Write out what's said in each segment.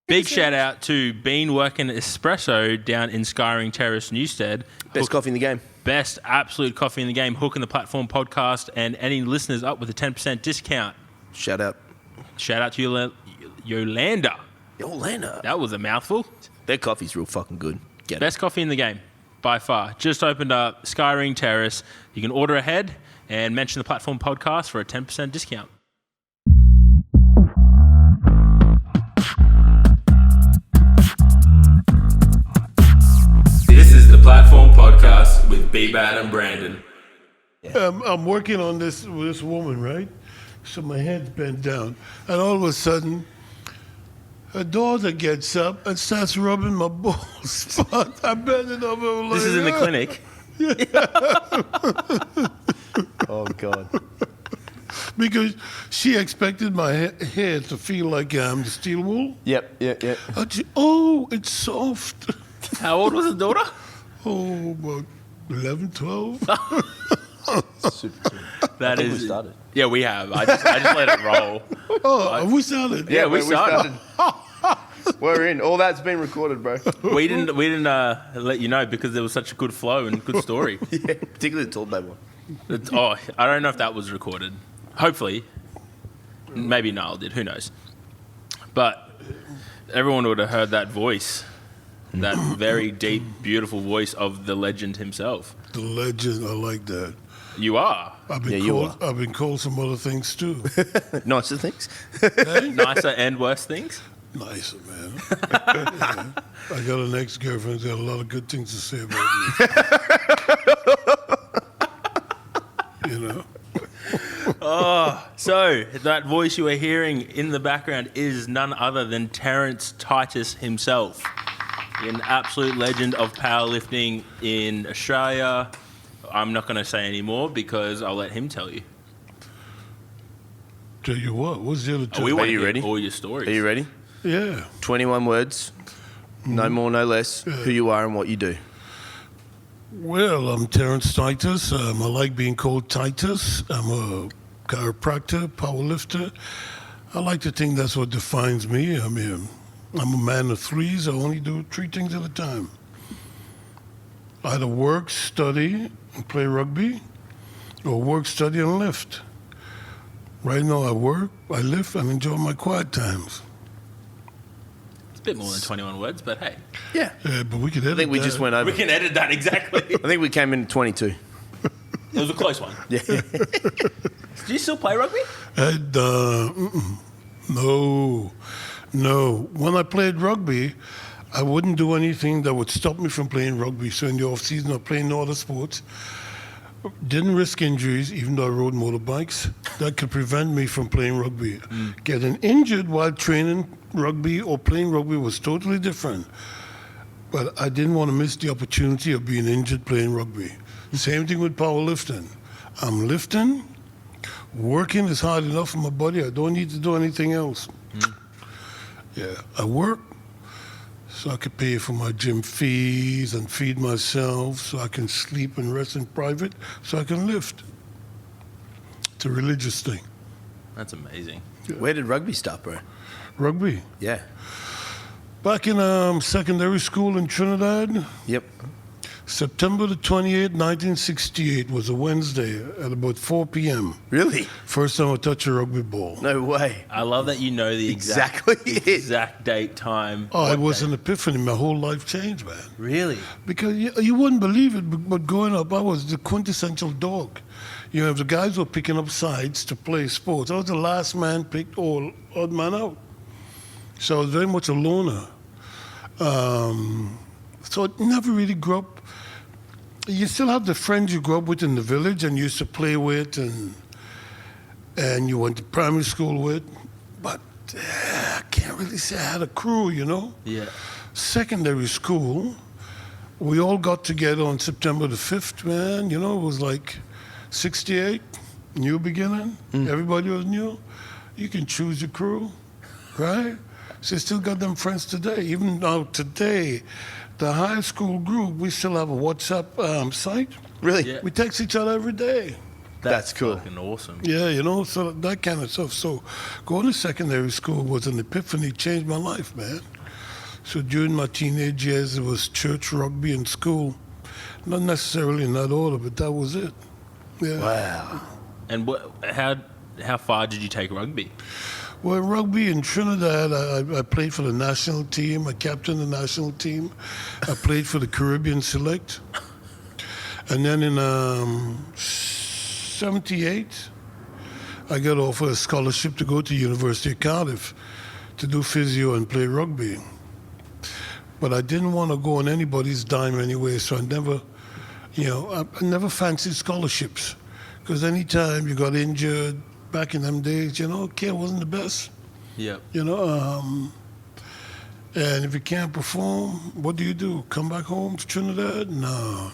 Big shout out to Bean Working Espresso down in Skyring Terrace, Newstead. Best coffee in the game. Best absolute coffee in the game. Hooking the Platform podcast, and any listeners up with a 10% discount. Shout out. Shout out to Yolanda. Yolanda. That was a mouthful. Their coffee's real fucking good. Best coffee in the game, by far. Just opened up Skyring Terrace. You can order ahead and mention the Platform podcast for a 10% discount. This is the Platform podcast with B-Bad and Brandon. I'm working on this woman, right? So my head's bent down. And all of a sudden, her daughter gets up and starts rubbing my bald spot. I'm bending over. Like, This is in the clinic. Oh, God. Because she expected my hair to feel like the steel wool. Yep. It's soft. How old was the daughter? Oh, about 11, 12. Super cool. That is. We started. Yeah, we have. I just let it roll. Oh, we started. Yeah, we started. We're in. All that's been recorded, bro. We didn't let you know because there was such a good flow and good story. Yeah, particularly the tall babe one. I don't know if that was recorded. Hopefully. Maybe Niall did. Who knows? But everyone would have heard that voice. That very deep, beautiful voice of the legend himself. The legend, I like that. You are. I've been called some other things too. Nicer things. Hey? Nicer and worse things. Nicer, man. Yeah. I got an ex-girlfriend who's got a lot of good things to say about me. You know? So, that voice you are hearing in the background is none other than Terrance Titus himself. An absolute legend of powerlifting in Australia. I'm not going to say any more because I'll let him tell you. Tell you what, what's the other two? We want Are you to hear ready? all your stories. Are you ready? Yeah. 21 words. No more, no less. Who you are and what you do. Well, I'm Terrance Titus. I like being called Titus. I'm a chiropractor, powerlifter. I like to think that's what defines me. I mean, I'm a man of threes. I only do 3 things at a time. Either work, study, and play rugby, or work, study, and lift. Right now I work, I lift, and enjoy my quiet times. It's a bit more than 21 words, but hey. Yeah. Yeah, but we could edit I think we that. just went over. We can edit that exactly. I think we came in at 22. It was a close one. Yeah. Do you still play rugby? No. When I played rugby, I wouldn't do anything that would stop me from playing rugby. So in the off season, I played no other sports. Didn't risk injuries, even though I rode motorbikes. That could prevent me from playing rugby. Getting injured while training rugby or playing rugby was totally different. But I didn't want to miss the opportunity of being injured playing rugby. Same thing with powerlifting. I'm lifting, working is hard enough for my body. I don't need to do anything else. Yeah, I work so I can pay for my gym fees and feed myself, so I can sleep and rest in private, so I can lift. It's a religious thing. That's amazing. Where did rugby start, bro? Rugby. Yeah. Back in secondary school in Trinidad, Yep. September the 28th, 1968 was a Wednesday at about 4 p.m. Really? First time I touched a rugby ball. No way. I love that you know the Exactly it. exact date, time. Oh, what it was day. an epiphany. My whole life changed, man. Really? Because you wouldn't believe it, but growing up, I was the quintessential dog. You know, if the guys were picking up sides to play sports, I was the last man picked all odd man out. So I was very much a loner. So I never really grew up. You still have the friends you grew up with in the village and used to play with and you went to primary school with, but I can't really say I had a crew, you know? Yeah. Secondary school, we all got together on September the 5th, man. You know, it was like 68, new beginning. Everybody was new. You can choose your crew, right? So you still got them friends today. Even now today, the high school group, we still have a WhatsApp site. Really? Yeah. We text each other every day. That's cool. Fucking awesome. Yeah, you know, so that kind of stuff. So going to secondary school was an epiphany, changed my life, man. So during my teenage years, it was church, rugby, and school. Not necessarily in that order, but that was it. Yeah. Wow. And how far did you take rugby? Well, rugby in Trinidad, I played for the national team. I captained the national team. I played for the Caribbean Select. And then in 78, I got offered a scholarship to go to University of Cardiff to do physio and play rugby. But I didn't want to go on anybody's dime anyway, so I never, I never fancied scholarships. Because anytime you got injured, back in them days, care wasn't the best. Yeah. And if you can't perform, what do? Come back home to Trinidad? No.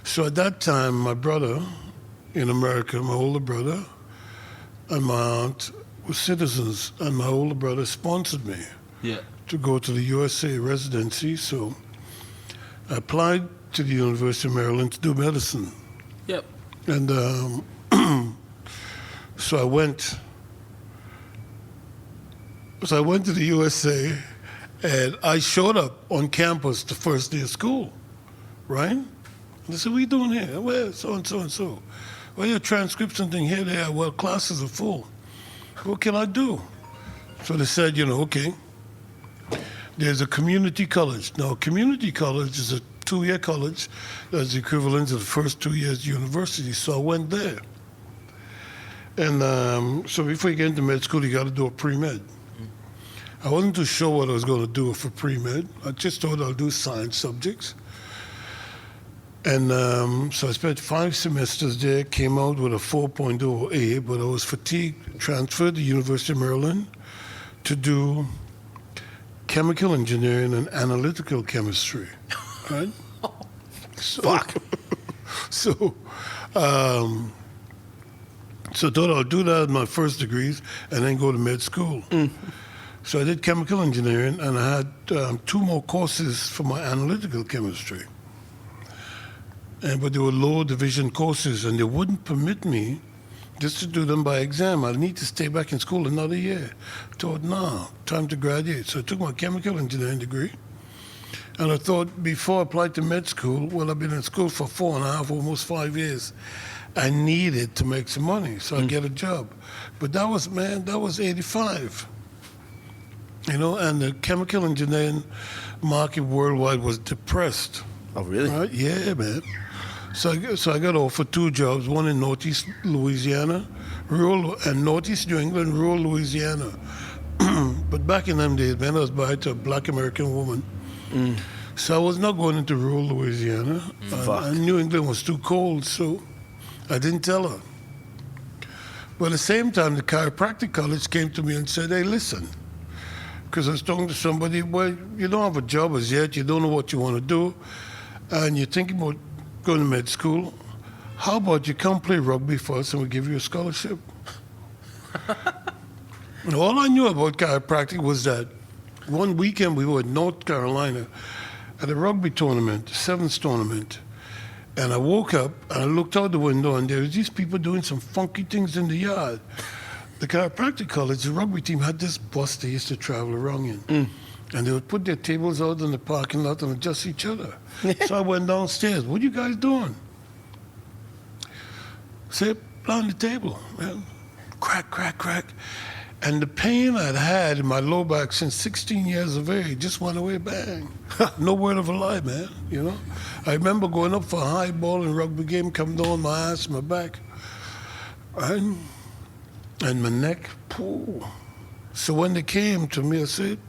So at that time, my brother in America, my older brother, and my aunt were citizens, and my older brother sponsored me to go to the USA residency. So I applied to the University of Maryland to do medicine. Yep. And so I went to the USA, and I showed up on campus the first day of school, right? And they said, "What are you doing here?" "Well, so and so and so." "Well, your transcripts and thing here, there. Well, classes are full. What can I do?" So they said, okay, there's a community college. Now, community college is a 2-year college that's the equivalent of the first 2 years university. So I went there. And so before you get into med school, you got to do a pre-med. I wasn't too sure what I was going to do for pre-med. I just thought I'll do science subjects. And so I spent 5 semesters there, came out with a 4.0 but I was fatigued, transferred to University of Maryland to do chemical engineering and analytical chemistry, right? So, Fuck. So I thought I'll do that as my first degrees and then go to med school. So I did chemical engineering, and I had 2 more courses for my analytical chemistry. But they were lower division courses, and they wouldn't permit me just to do them by exam. I need to stay back in school another year. I thought, no, time to graduate. So I took my chemical engineering degree, and I thought before I applied to med school, well, I've been in school for 4.5, almost 5 years. I needed to make some money, so I get a job. But that was 85. And the chemical engineering market worldwide was depressed. Oh, really? Right? Yeah, man. So I got offered 2 jobs, one in Northeast Louisiana, and Northeast New England, rural Louisiana. But back in them days, man, I was married to a black American woman. So I was not going into rural Louisiana. And New England was too cold, so I didn't tell her. But at the same time, the chiropractic college came to me and said, "Hey, listen," because I was talking to somebody, "Well, you don't have a job as yet, you don't know what you want to do, and you're thinking about going to med school. How about you come play rugby for us and we'll give you a scholarship?" And all I knew about chiropractic was that one weekend we were in North Carolina at a rugby tournament, 7th tournament. And I woke up and I looked out the window and there was these people doing some funky things in the yard. The chiropractic college, the rugby team had this bus they used to travel around in. And they would put their tables out in the parking lot and adjust each other. So I went downstairs. "What are you guys doing?" Said, "On the table." Man. Crack, crack, crack. And the pain I'd had in my low back since 16 years of age just went away, bang. No word of a lie, man, I remember going up for a high ball in a rugby game, coming down my ass, my back, and my neck. Pooh. So when they came to me, I said,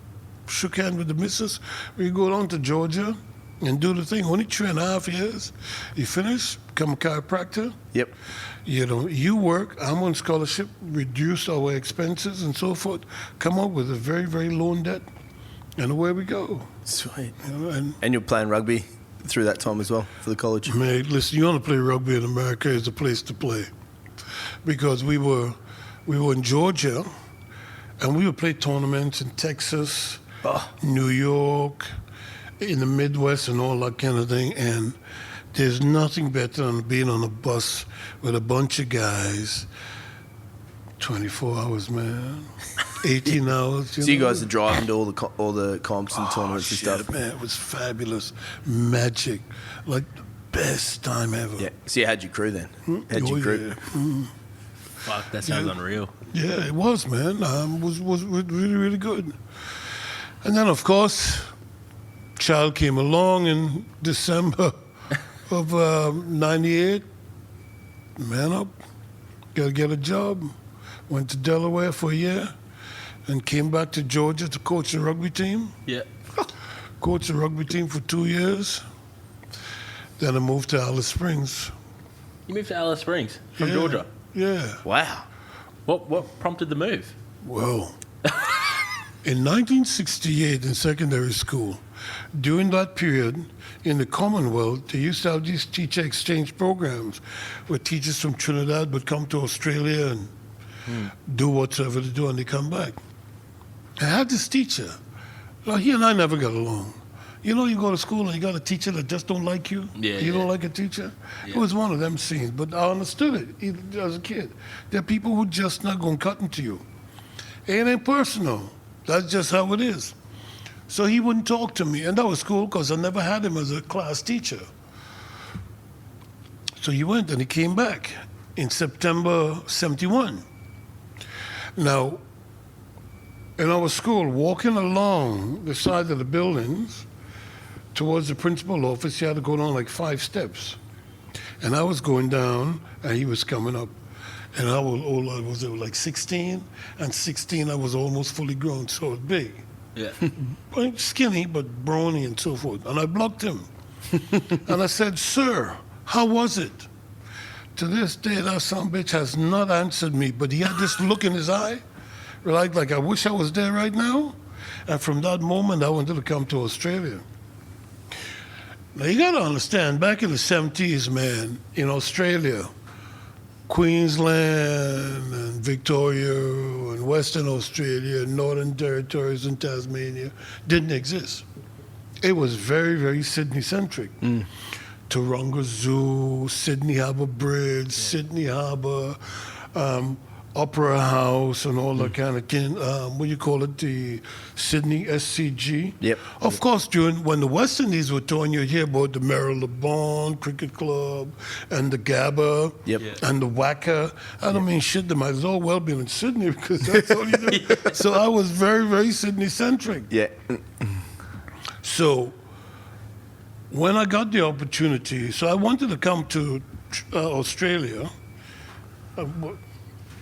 shook hands with the missus, "We go down to Georgia and do the thing. Only 3.5 years. You finish, become a chiropractor. Yep. You work, I'm on scholarship, reduce our expenses and so forth, come up with a very, very low debt, and away we go." Sweet. And you're playing rugby through that time as well for the college? mate, listen, you want to play rugby in America, is the place to play. Because we were in Georgia, and we would play tournaments in Texas, New York, in the Midwest and all that kind of thing, and there's nothing better than being on a bus with a bunch of guys, 24 hours, man. 18 hours. So you guys are driving to all the comps and tournaments and shit, stuff. man, it was fabulous. Magic. Like the best time ever. Yeah. So you had your crew then? Had your crew? Yeah. Fuck, that sounds unreal. Yeah, it was, man. Was really, really good. And then, of course, child came along in December of 98. Man up, gotta get a job. Went to Delaware for a year and came back to Georgia to coach the rugby team. Yeah. Coached the rugby team for 2 years. Then I moved to Alice Springs. You moved to Alice Springs from Yeah. Georgia. Yeah. Wow. What prompted the move? Well, in 1968 in secondary school, during that period in the Commonwealth, they used to have these teacher exchange programs where teachers from Trinidad would come to Australia and do whatever to do and they come back. I had this teacher. Well, he and I never got along. You know, you go to school and you got a teacher that just don't like you. Yeah, You yeah. don't like a teacher. Yeah. It was one of them scenes, but I understood it even as a kid. There are people who just not gonna cut into you. It ain't personal. That's just how it is. So he wouldn't talk to me, and that was cool because I never had him as a class teacher. So he went and he came back in September 71. Now, in our school, walking along the side of the buildings towards the principal office, you had to go down like 5 steps. And I was going down, and he was coming up. And I was like 16, and 16 I was almost fully grown, so big. Yeah. Like skinny, but brawny and so forth. And I blocked him. And I said, "Sir, how was it?" To this day, that son bitch has not answered me, but he had this look in his eye, like I wish I was there right now. And from that moment, I wanted to come to Australia. Now, you got to understand, back in the 70s, man, in Australia, Queensland and Victoria and Western Australia, Northern Territories and Tasmania didn't exist. It was very, very Sydney-centric. Taronga Zoo, Sydney Harbour Bridge, Sydney Harbour, Opera House and all that kind of thing. What do you call it? The Sydney SCG. Yep. Of course, when the West Indies were touring, you'd hear about the Marylebone Cricket Club and the Gabba Yep. Yeah. and the Wacker. I don't mean shit, they might as well be in Sydney because that's all you do. So I was very, very Sydney-centric. Yeah. So when I got the opportunity, so I wanted to come to Australia,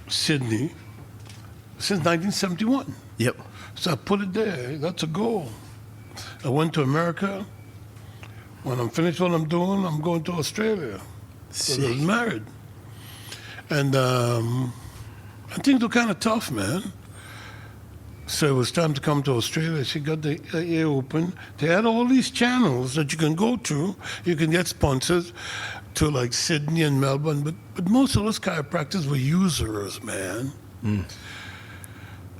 Sydney, since 1971. Yep. So I put it there. That's a goal. I went to America. When I'm finished what I'm doing, I'm going to Australia. So I was married. And things were kind of tough, man. So it was time to come to Australia. She got the ear open. They had all these channels that you can go to. You can get sponsors to like Sydney and Melbourne, but most of those chiropractors were users, man.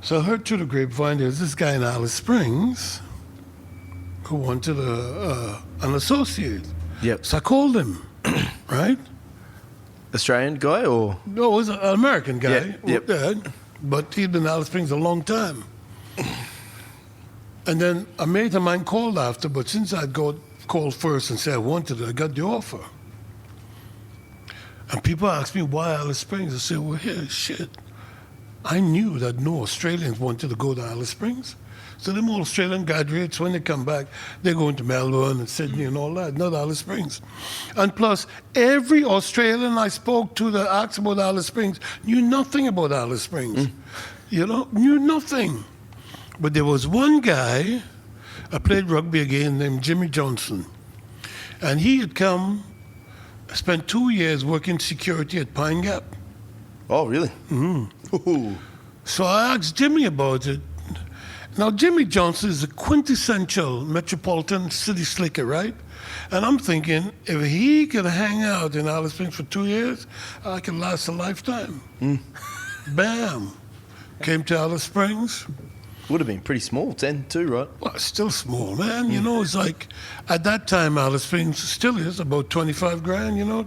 So I heard through the grapevine there's this guy in Alice Springs who wanted an associate. Yep. So I called him, right? Australian guy or? No, it was an American guy. Yeah, yep. Yeah, but he'd been in Alice Springs a long time. And then a mate of mine called after, but since I'd called first and said I wanted it, I got the offer. And people asked me why Alice Springs. I said, well, here, shit. I knew that no Australians wanted to go to Alice Springs. So them all Australian graduates, when they come back, they're going to Melbourne and Sydney and all that, not Alice Springs. And plus, every Australian I spoke to that asked about Alice Springs knew nothing about Alice Springs. You know, knew nothing. But there was one guy, I played rugby again, named Jimmy Johnson. And he had come, spent 2 years working security at Pine Gap. Oh, really? Ooh. So I asked Jimmy about it. Now, Jimmy Johnson is a quintessential metropolitan city slicker, right? And I'm thinking, if he could hang out in Alice Springs for 2 years, I could last a lifetime. Bam. Came to Alice Springs. Would have been pretty small, 10 too, right? Well, it's still small, man. You know, it's like, at that time, Alice Springs still is about 25 grand, you know?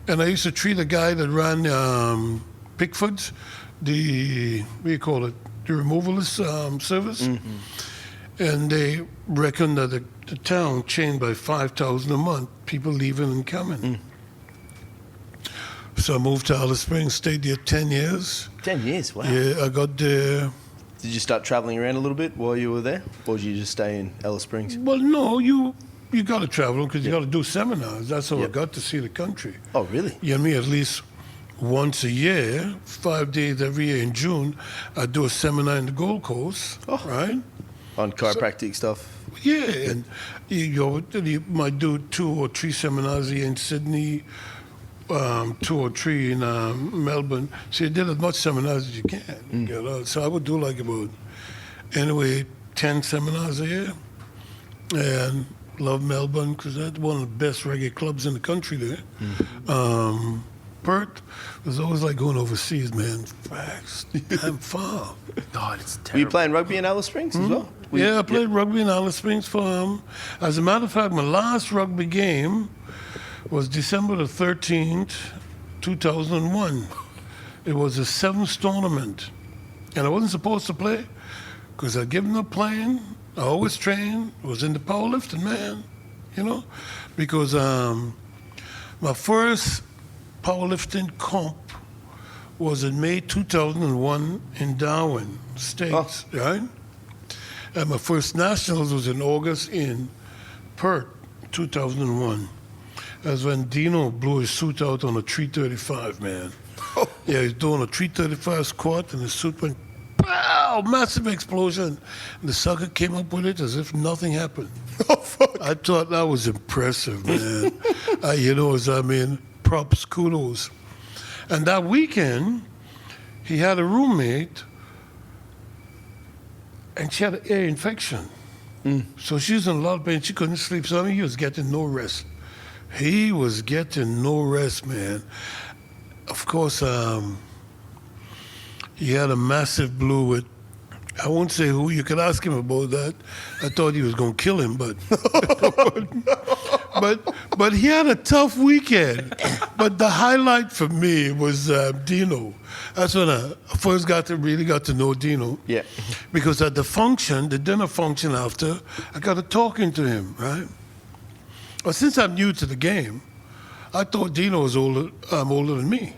And I used to treat a guy that ran Pickford's, what do you call it? the removalist service, and they reckon that the town changed by 5,000 a month, people leaving and coming. So I moved to Alice Springs, stayed there 10 years. 10 years, wow. Yeah, I got there. Did you start traveling around a little bit while you were there? Or did you just stay in Alice Springs? Well, no, you got to travel because you got to do seminars. That's how I Yep. got to see the country. Oh, really? You know me, at least once a year, 5 days every year in June, I do a seminar in the Gold Coast, right? On chiropractic stuff? Yeah, and you might do 2 or 3 seminars here in Sydney, 2 or 3 in Melbourne. So you did as much seminars as you can. You know? So I would do like about, 10 seminars a year. And love Melbourne because that's one of the best reggae clubs in the country there. Perth was always like going overseas, man. Facts. I'm far. God, it's Were you terrible. playing rugby in Alice Springs as well? Were you- Yeah, I played rugby in Alice Springs for as a matter of fact, my last rugby game was December the 13th, 2001. It was a 7th tournament. And I wasn't supposed to play because I'd given up playing. I always trained, was into powerlifting, man, because my first powerlifting comp was in May 2001 in Darwin, States, right? And my first nationals was in August in Perth, 2001. That's when Dino blew his suit out on a 335, man. Yeah, he was doing a 335 squat and his suit went, pow, massive explosion. And the sucker came up with it as if nothing happened. I thought that was impressive, man. Props, kudos. And that weekend, he had a roommate, and she had an ear infection. So she was in a lot of pain. She couldn't sleep. So he was getting no rest. He was getting no rest, man. Of course, he had a massive blue with, I won't say who, you could ask him about that. I thought he was going to kill him, but but he had a tough weekend. But the highlight for me was Dino. That's when I first really got to know Dino. Yeah. Because at the dinner function after, I got to talking to him, right? Well, since I'm new to the game, I thought Dino was older than me.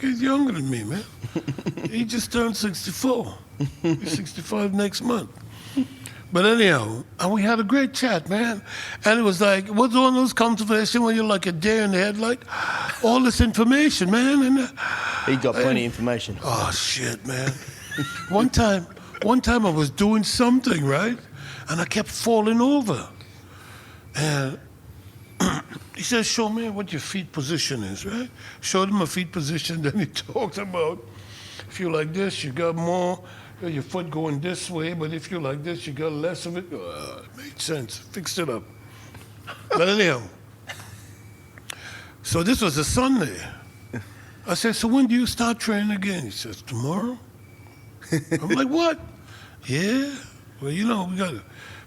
He's younger than me, man. He just turned 64. He's 65 next month. But anyhow, and we had a great chat, man. And it was like, what's one of those conversations when you're like a deer in the headlight? All this information, man. And He got plenty of information. oh shit, man. One time I was doing something, right? And I kept falling over. And he said, show me what your feet position is, right? Showed him my feet position. Then he talked about, if you're like this, you got more, your foot going this way, but if you're like this, you got less of it. It made sense. Fixed it up. But anyhow, so this was a Sunday. I said, so when do you start training again? He says, tomorrow. I'm like, what? Yeah. Well,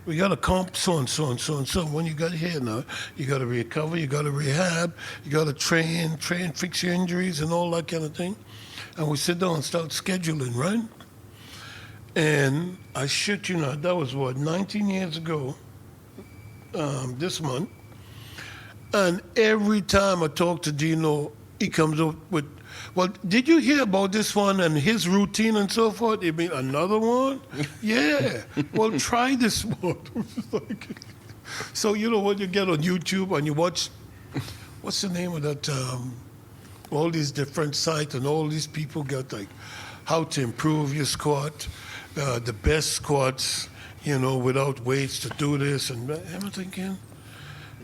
we got to comp so and so and so and so. When you got here now, you got to recover, you got to rehab, you got to train, fix your injuries and all that kind of thing. And we sit down and start scheduling, right? And I shit you not, that was 19 years ago, this month. And every time I talk to Dino, he comes up with, well, did you hear about this one and his routine and so forth? You mean another one? Yeah. Well, try this one. So, when you get on YouTube and you watch, what's the name of that, all these different sites and all these people got like how to improve your squat, the best squats, without weights to do this. And I'm thinking,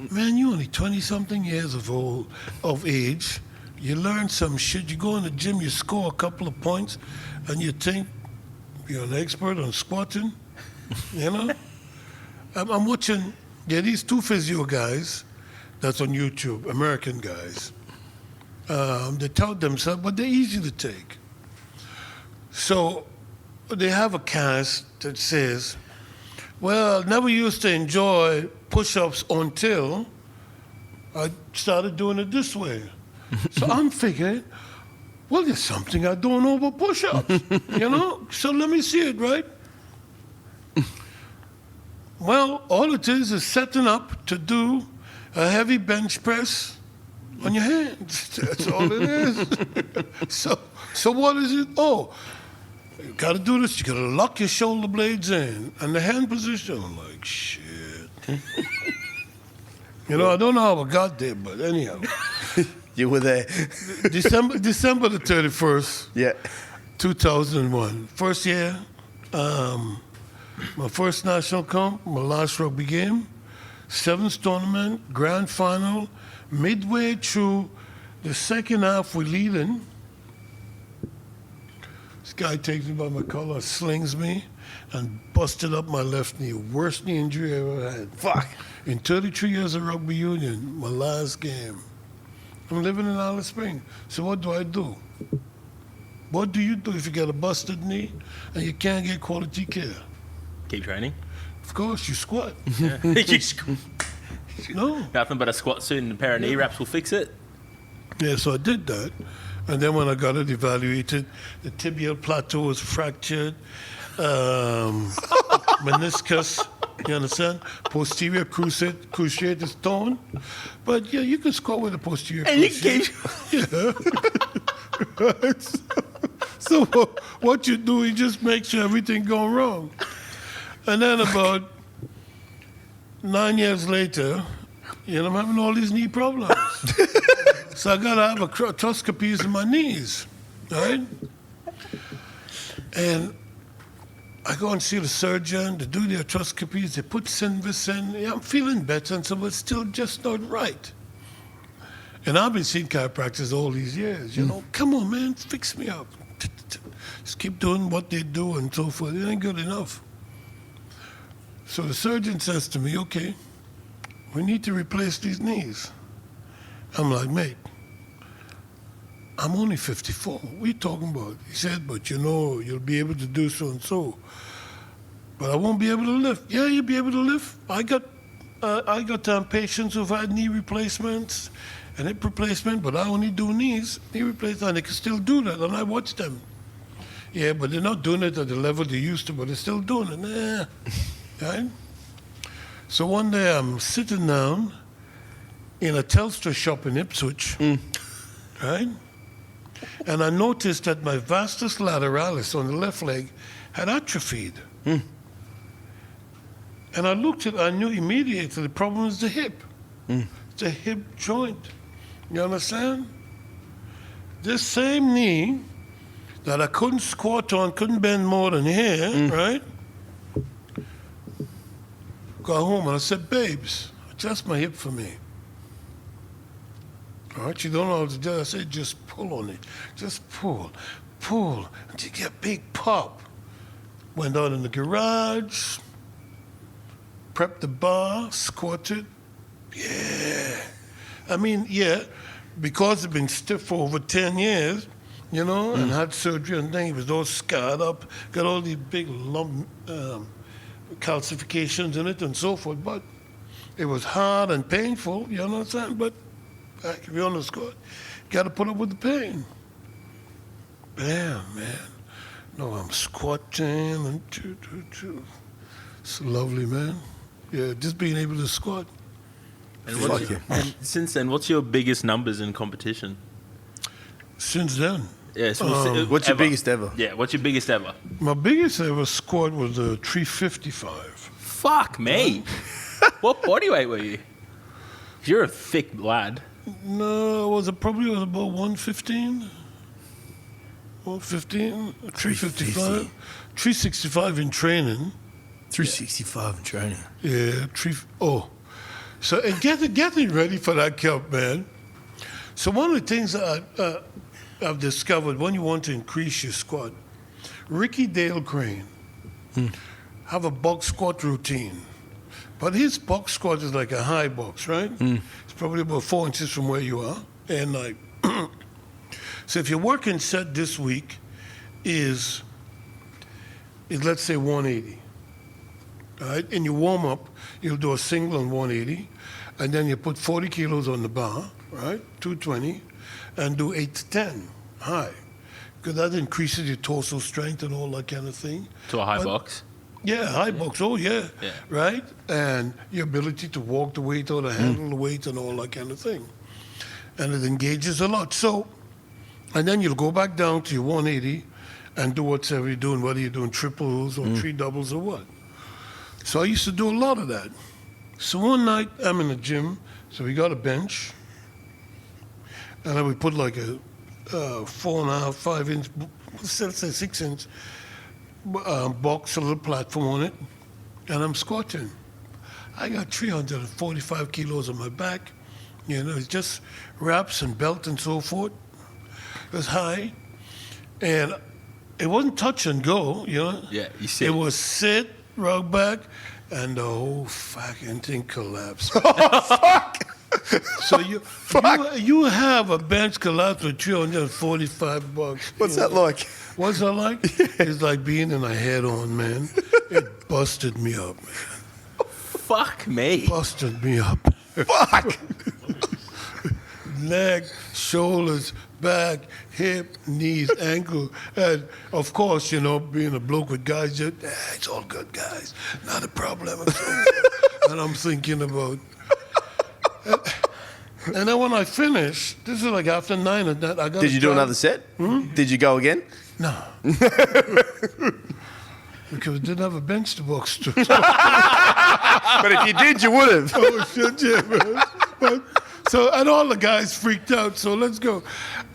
man, you only 20-something years of age. You learn some shit. You go in the gym, you score a couple of points, and you think you're an expert on squatting. I'm watching, these 2 physio guys that's on YouTube, American guys. They tout themselves, but they're easy to take. So they have a cast that says, well, I never used to enjoy push-ups until I started doing it this way. So I'm figuring, Well, there's something I don't know about push-ups, you know? So let me see it, right? Well, all it is setting up to do a heavy bench press on your hands. That's all it is. So what is it? Oh, you got to do this. You got to lock your shoulder blades in and the hand position. I'm like, shit. You know, I don't know how I got there, but anyhow. You were there. December the 31st, Yeah. 2001. First year, my first national comp, my last rugby game, seventh tournament, grand final, midway through the second half, we're leading. This guy takes me by my collar, slings me, and busted up my left knee. Worst knee injury I ever had. Fuck. In 33 years of rugby union, my last game. I'm living in Alice Springs. So what do? What do you do if you get a busted knee and you can't get quality care? Keep training. Of course, you squat. Yeah. No. Nothing but a squat suit and a pair of knee wraps will fix it. Yeah, so I did that. And then when I got it evaluated, the tibial plateau was fractured, meniscus, you understand? Posterior cruciate is torn. But yeah, you can squat with a posterior And you cruciate. can keep... Yeah. So what you do, you just make sure everything goes wrong. And then about 9 years later, you know, I'm having all these knee problems. So I got to have arthroscopies in my knees, right? And I go and see the surgeon, they do the arthroscopies, they put Synvis in. Yeah, I'm feeling better, and so but it's still just not right. And I've been seeing chiropractors all these years, you know. Come on, man, fix me up. Just keep doing what they do and so forth. It ain't good enough. So the surgeon says to me, okay, we need to replace these knees. I'm like, mate, I'm only 54. What are you talking about? He said, but you know, you'll be able to do so and so. But I won't be able to lift. Yeah, you'll be able to lift. I got patients who've had knee replacements and hip replacement, but I only do knee replacement, and they can still do that, and I watch them. Yeah, but they're not doing it at the level they used to, but they're still doing it. Nah. Right? So one day I'm sitting down in a Telstra shop in Ipswich, right? And I noticed that my vastus lateralis on the left leg had atrophied. And I looked at it, I knew immediately the problem is the hip. It's a hip joint. You understand? This same knee that I couldn't squat on, couldn't bend more than here, right? Got home and I said, babes, adjust my hip for me. All right, you don't know how to do it. I said, just pull on it. Just pull, until you get a big pop. Went out in the garage, prepped the bar, squatted. Yeah. I mean, yeah, because it's been stiff for over 10 years, you know, and had surgery and then it was all scarred up, got all these big lump calcifications in it and so forth, but it was hard and painful, you know what I'm saying? But if you're on the squat, you got to put up with the pain. Bam, man. No, I'm squatting and it's lovely, man. Yeah, just being able to squat. And since then, what's your biggest numbers in competition? Since then, Yes. What's your biggest ever? Yeah, what's your biggest ever? my biggest ever squat was a 355. Fuck me. What body weight were you? You're a thick lad. No, probably was about 115. 115, 355, 365 in training. 365 in training. Yeah, So and getting ready for that cup, man. So one of the things that I've discovered when you want to increase your squat, Ricky Dale Crane have a box squat routine. But his box squat is like a high box, right? It's probably about 4 inches from where you are. And like, so if your working set this week is let's say 180, right? And you warm up, you'll do a single on 180, and then you put 40 kilos on the bar, right? 220, and do 8 to 10. high. Because that increases your torso strength and all that kind of thing. To a high But- box. Yeah, high box. Oh, yeah. Yeah. Right? And your ability to walk the weight or to handle the weight and all that kind of thing. And it engages a lot. So, and then you'll go back down to your 180 and do whatever you're doing, whether you're doing triples or three doubles or what. So I used to do a lot of that. So one night I'm in the gym, so we got a bench, and then we put like a 4.5, 5 inch, let's say 6 inch box, a little platform on it, and I'm squatting. I got 345 kilos on my back. You know, it's just wraps and belt and so forth. It was high, and it wasn't touch and go, you know. Yeah, you sit. It was sit, rug back, and the whole fucking thing collapsed. So you have a bench collapse with $345. What's you that know. like? What's that like? It's like being in a head-on, man. It busted me up, man. Fuck me. Busted me up. Fuck! Neck, shoulders, back, hip, knees, ankle. And of course, you know, being a bloke with guys, it's all good, guys. Not a problem. And I'm thinking about. And then when I finished, this is like after 9 at night, I got. Did you do another set? Did you go again? No. Because I didn't have a bench to box to. But if you did, you would have. Oh, shit, yeah, man. So, and all the guys freaked out, so let's go.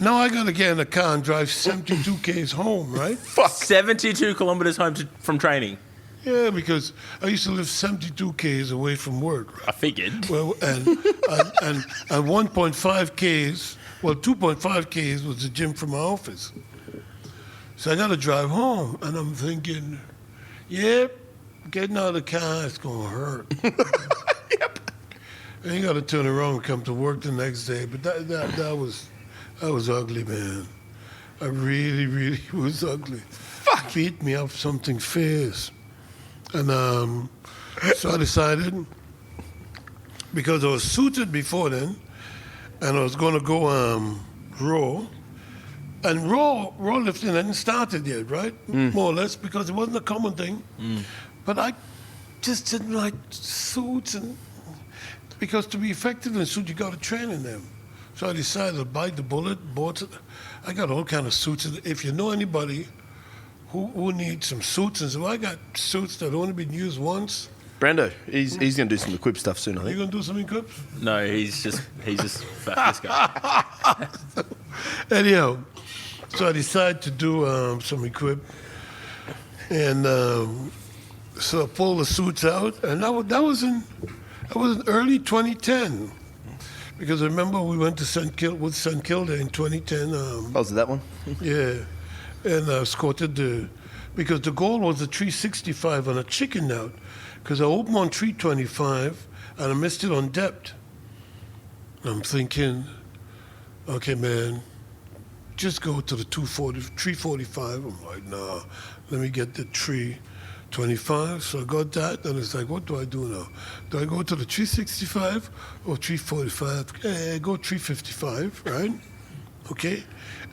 Now I got to get in a car and drive 72 Ks home, right? 72 kilometers home from training. Yeah, because I used to live 72 Ks away from work. Right? I figured. Well, and 1.5 Ks, well, 2.5 Ks was the gym from my office. So I got to drive home, and I'm thinking, yep, getting out of the car, it's going to hurt. And you got to turn around and come to work the next day. But that was ugly, man. I really, really was ugly. Fuck. Beat me up something fierce. And so I decided, because I was suited before then, and I was going to go raw. And raw lifting hadn't started yet, right? More or less, because it wasn't a common thing. But I just didn't like suits, and because to be effective in a suit, you got to train in them. So I decided to bite the bullet, bought it. I got all kind of suits. If you know anybody who needs some suits, and so I got suits that only been used once. Brando, he's going to do some equip stuff soon, I You think. gonna do something, Clips? No, he's just fat, this guy. Anyhow, so I decided to do some equip, and so I pulled the suits out, and that was in early 2010, because I remember we went to St. Kilda in 2010. Oh, was it that one? Yeah, and squatted because the goal was a 365 on a chicken out, because I opened on 325 and I missed it on depth. And I'm thinking, okay, man, just go to the 345. I'm like, nah, let me get the 325. So I got that, and it's like, what do I do now? Do I go to the 365 or 345? Go 355, right? Okay,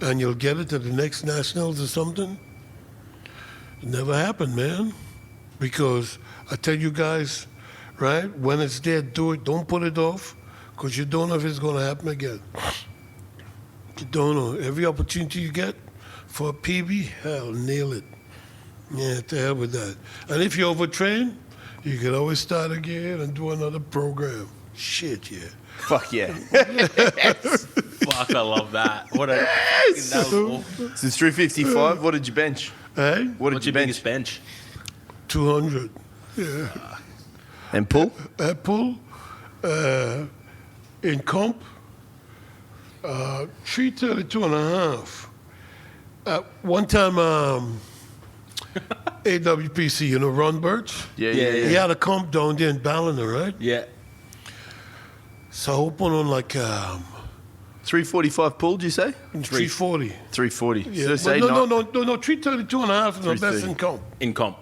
and you'll get it to the next nationals or something. It never happened, man, because I tell you guys, right, when it's there, do it. Don't put it off, because you don't know if it's going to happen again. You don't know. Every opportunity you get for a PB, hell, nail it. Yeah, to hell with that. And if you overtrain, you can always start again and do another program. Shit, yeah. Fuck yeah. Fuck, I love that. What a that was awful. Since 355, what did you bench? Hey, What did What's you your bench? biggest bench? 200. Yeah. And pull? Apple, in comp, 332 and a half. One time, AWPC, you know, Ron Birch? Yeah. He had a comp down there in Ballina, right? Yeah. So I opened on like 345 pull, did you say? 340. 340. Yeah. So But say no, 332 and a half is my best 330. in comp. In comp.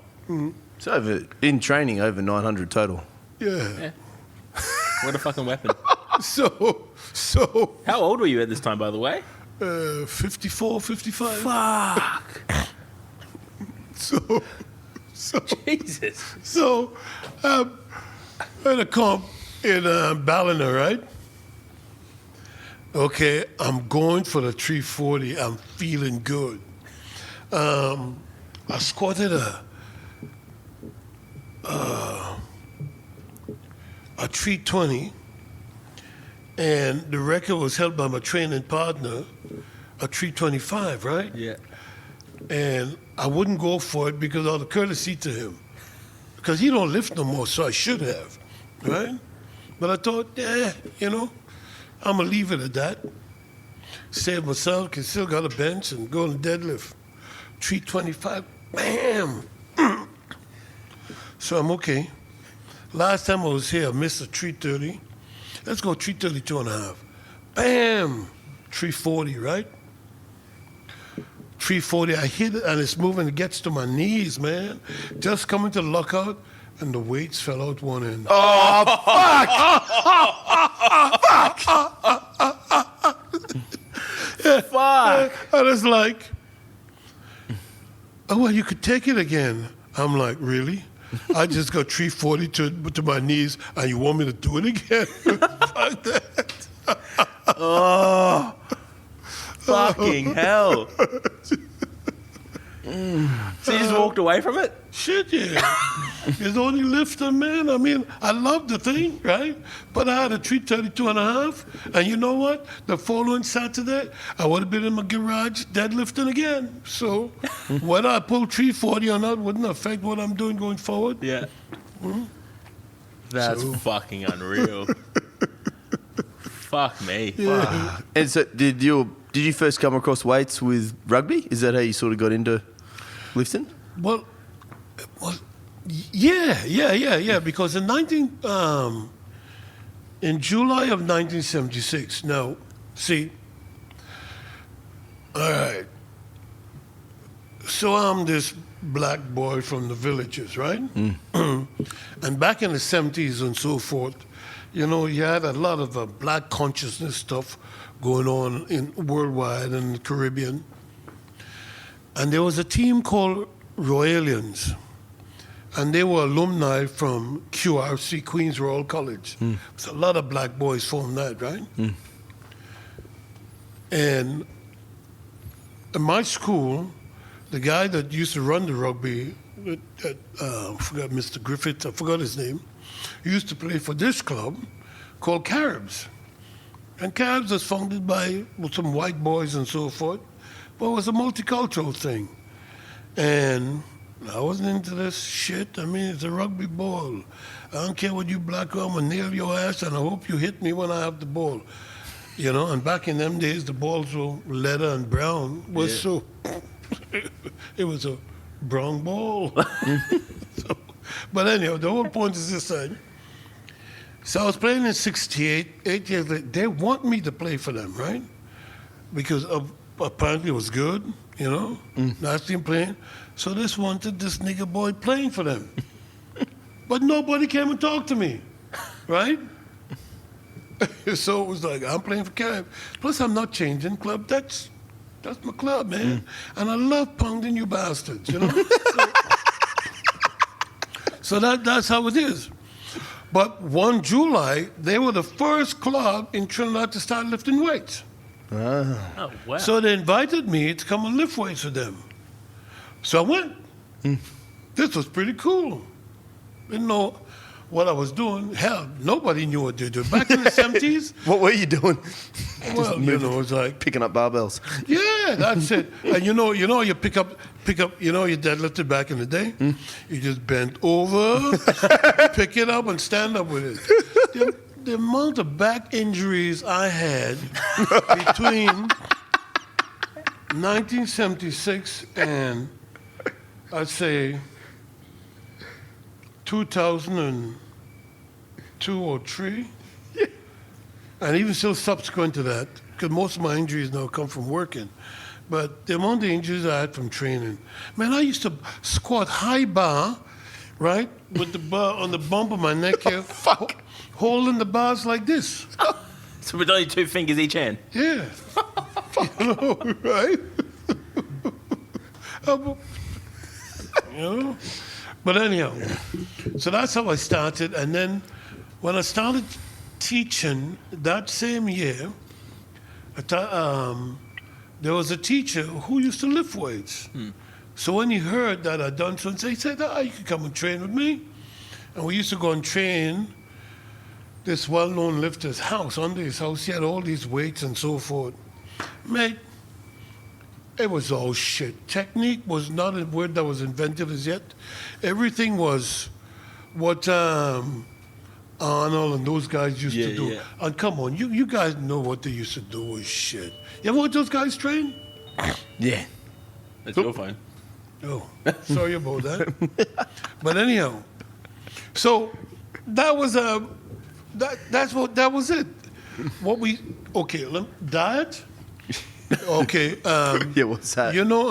It's in training, over 900 total. Yeah. What a fucking weapon. So How old were you at this time, by the way? 54, 55. Fuck. So Jesus. So, at a comp in Ballina, right? Okay, I'm going for the 340. I'm feeling good. I squatted a 320, and the record was held by my training partner, a 325, right? Yeah. And I wouldn't go for it because out of courtesy to him. Because he don't lift no more, so I should have, right? But I thought, I'm going to leave it at that. Save myself, can still got a bench and go on the deadlift. 325, bam! So I'm okay. Last time I was here, I missed a 330. Let's go 332 and a half. Bam! 340, right? 340, I hit it and it's moving, it gets to my knees, man. Just coming to the lockout and the weights fell out one end. Oh, Fuck. I was like, oh, well, you could take it again. I'm like, really? I just got 340 to my knees and you want me to do it again? Fuck that. Fucking hell. So you just walked away from it? Shit, yeah. It's only lifting, man. I mean, I love the thing, right? But I had a 332 and a half. And you know what? The following Saturday, I would have been in my garage deadlifting again. So whether I pull 340 or not wouldn't affect what I'm doing going forward. Yeah. That's fucking unreal. Fuck me. Yeah. and so did you first come across weights with rugby? Is that how you sort of got into lifting? Well, yeah. Because in July of 1976. Now, see, all right. So I'm this black boy from the villages, right? And back in the 70s and so forth, you had a lot of black consciousness stuff going on in worldwide and the Caribbean. And there was a team called Royalians, and they were alumni from QRC, Queens Royal College. So a lot of black boys formed that, right? And in my school, the guy that used to run the rugby, I forgot Mr. Griffith, I forgot his name, he used to play for this club called Caribs. And Caribs was founded by some white boys and so forth, but it was a multicultural thing. And I wasn't into this shit. I mean, it's a rugby ball. I don't care what you black are, I'm gonna nail your ass, and I hope you hit me when I have the ball. And back in them days, the balls were leather and brown. So it was a brown ball. But anyhow, the whole point is this side. So I was playing in 68, 8 years later. They want me to play for them, right? Because apparently it was good, nice team playing. So they wanted this nigga boy playing for them. But nobody came and talked to me, right? So it was like, I'm playing for Carib. Plus I'm not changing club. That's my club, man. And I love pounding you bastards, So that's how it is. But 1 July, they were the first club in Trinidad to start lifting weights. Oh, wow. So they invited me to come and lift weights with them. So I went. This was pretty cool. Didn't know what I was doing. Hell, nobody knew what they did. Back in the 70s. What were you doing? Well, it's like, Picking up barbells. yeah, that's it. And you pick up, you deadlifted back in the day. You just bent over, pick it up, and stand up with it. The amount of back injuries I had between 1976 and, I'd say, 2002 or 3, and even still subsequent to that, because most of my injuries now come from working. But the amount of injuries I had from training, man, I used to squat high bar, right, with the bar on the bump of my neck here, holding the bars like this. So with only 2 fingers each hand? Yeah. You know, right? You know? But anyhow, so that's how I started. And then when I started teaching that same year, there was a teacher who used to lift weights. So when he heard that I'd done so, he said, you could come and train with me. And we used to go and train this well-known lifter's house. Under his house, he had all these weights and so forth. Mate, it was all shit. Technique was not a word that was invented as yet. Everything was what Arnold and those guys used to do. Yeah. And come on, you guys know what they used to do was shit. You ever watch those guys train? Yeah. That's your phone. Oh, sorry about that. But anyhow, so that was that was it. Diet. Okay. Yeah, what's that? You know,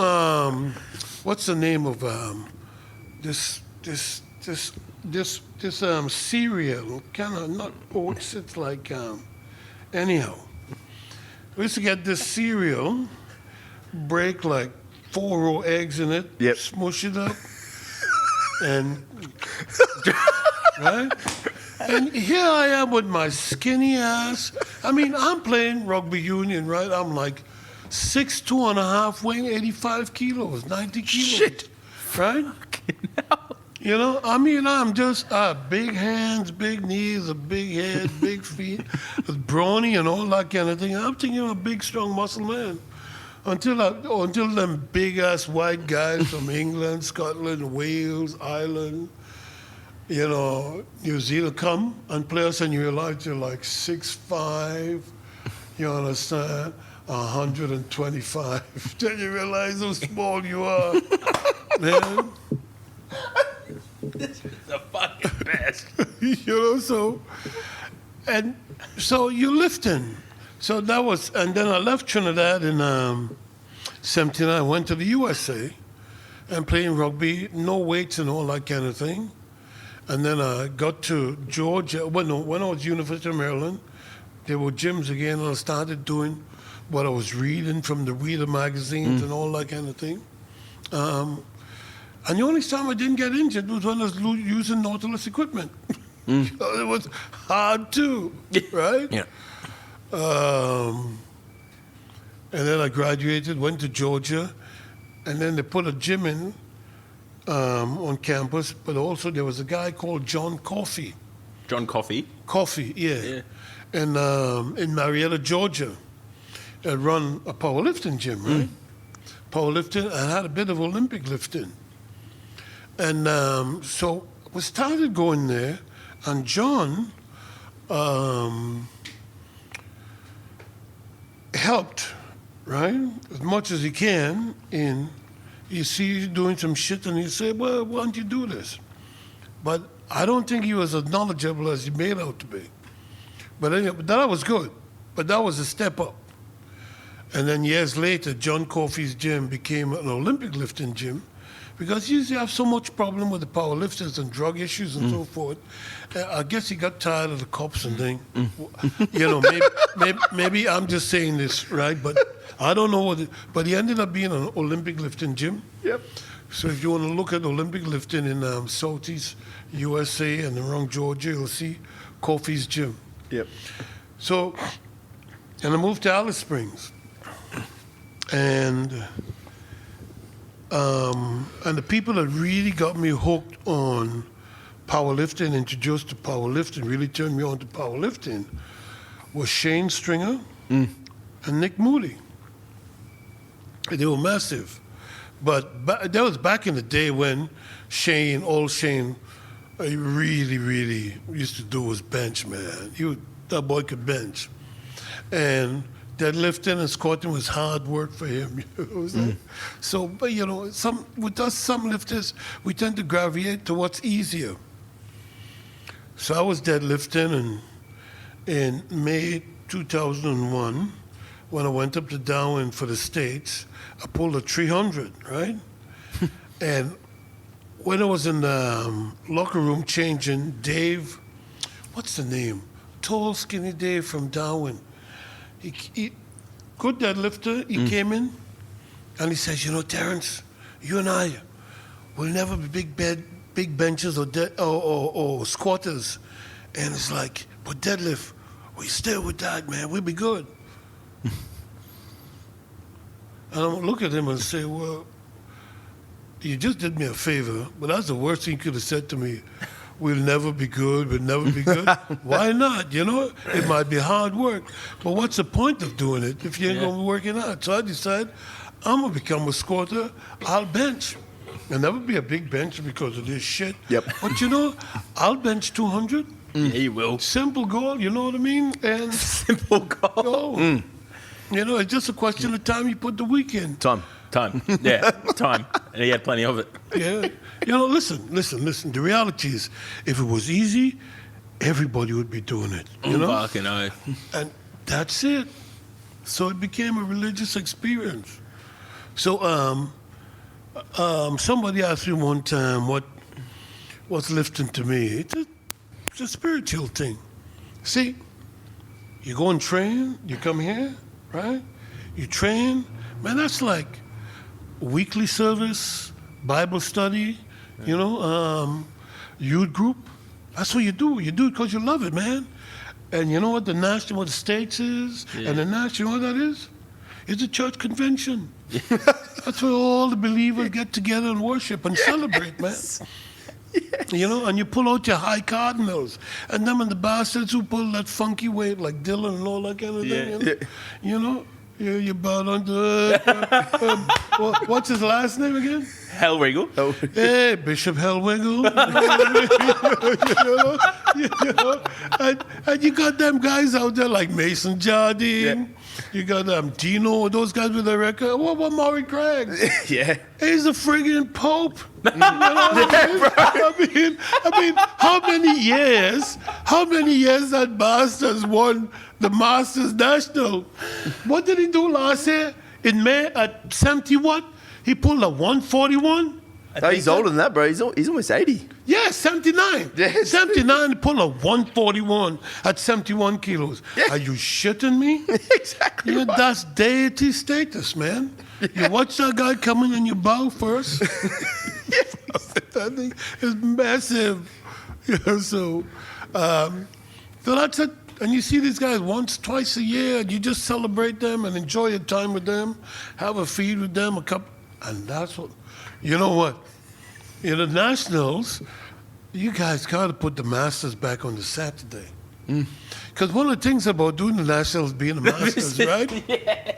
what's the name of this cereal? Kind of not oats. It's like anyhow. We used to get this cereal, break like 4 raw eggs in it, Yep. smush it up, and right. And here I am with my skinny ass. I mean, I'm playing rugby union, right? I'm like 6'2" and a half, weighing 85 kilos, 90 kilos. Shit. Right? You know, I mean, I'm just big hands, big knees, a big head, big feet, brawny and all that kind of thing. I'm thinking I'm a big, strong muscle man. Until them big-ass white guys from England, Scotland, Wales, Ireland, you know, New Zealand come and play us, and you realize you're like 6'5", you understand, 125. Then you realize how small you are, man. This is the fucking best. You know, so you're lifting. So that was, and then I left Trinidad in 79, went to the USA and playing rugby, no weights and all that kind of thing. And then I got to Georgia. When I was University of Maryland, there were gyms again, and I started doing what I was reading from the Reader magazines and all that kind of thing. And the only time I didn't get injured was when I was using Nautilus equipment. It was hard too, right? Yeah. And then I graduated, went to Georgia, and then they put a gym in on campus, but also there was a guy called John Coffey. John Coffey. Coffey, yeah. Yeah. And in Marietta, Georgia, had run a powerlifting gym, right? Powerlifting, and had a bit of Olympic lifting. And so we started going there, and John helped, right, as much as he can in, you see you doing some shit, and you say, well, why don't you do this? But I don't think he was as knowledgeable as he made out to be. But anyway, that was good. But that was a step up. And then years later, John Coffey's gym became an Olympic lifting gym, because you have so much problem with the power lifters and drug issues and so forth. I guess he got tired of the cops and thing. You know, maybe I'm just saying this, right? But I don't know but he ended up being an Olympic lifting gym. Yep. So if you want to look at Olympic lifting in Southeast USA and around Georgia, you'll see Coffey's gym. Yep. So, and I moved to Alice Springs. And the people that really got me hooked on powerlifting, introduced to powerlifting, really turned me on to powerlifting, was Shane Stringer and Nick Moody. They were massive. But that was back in the day when old Shane, really used to do was bench, man. That boy could bench. And deadlifting and squatting was hard work for him. So, but you know, with us, some lifters, we tend to gravitate to what's easier. So I was deadlifting, and in May 2001, when I went up to Darwin for the States, I pulled a 300, right? And when I was in the locker room changing, Dave, what's the name? Tall, skinny Dave from Darwin. good deadlifter. He came in, and he says, Terrence, you and I will never be big benchers or squatters. And it's like, but deadlift, we stay with that, man. We'll be good. And I'm look at him and say, well, you just did me a favor, but that's the worst thing you could have said to me. We'll never be good. We'll never be good. Why not? It might be hard work, but what's the point of doing it if you ain't gonna be working out? So I decided I'm gonna become a squatter. I'll bench. I'll never be a big bencher because of this shit. Yep. But I'll bench 200. Yeah, you will. Simple goal, you know what I mean? And Simple goal. go. It's just a question of time you put the week in. Time. Time. Yeah, time. And he had plenty of it. Yeah. Listen. The reality is, if it was easy, everybody would be doing it. Fucking no. And that's it. So it became a religious experience. So somebody asked me one time what's lifting to me. It's a spiritual thing. See, you go and train, you come here, right? You train, man, that's like weekly service, Bible study, youth group. That's what you do. You do it because you love it, man. And you know what what the States is? Yeah. And the national, you know what that is? It's a church convention. That's where all the believers get together and worship and celebrate, man. And you pull out your high cardinals. And them and the bastards who pull that funky weight like Dylan and all that kind of thing. You bow down to, what's his last name again? Hellwiggle. Hey, Bishop Hellwiggle. And you got them guys out there like Mason Jardine. You got Dino, those guys with the record. What about Maury Craig? Yeah. He's a friggin' pope. I mean, how many years that bastard's won the Masters National? What did he do last year? In May at 70 what? He pulled a 141? Oh, he's older than that, bro. He's almost 80. Yeah, 79. Yeah. 79, he pulled a 141 at 71 kilos. Yeah. Are you shitting me? Exactly. Yeah, that's deity status, man. You watch that guy coming and you bow first. That thing is massive. So that's it. And you see these guys once, twice a year, and you just celebrate them and enjoy your time with them, have a feed with them, a cup. And that's what, you know what? In the Nationals, you guys got to put the Masters back on the Saturday. Because one of the things about doing the Nationals being the Masters, right?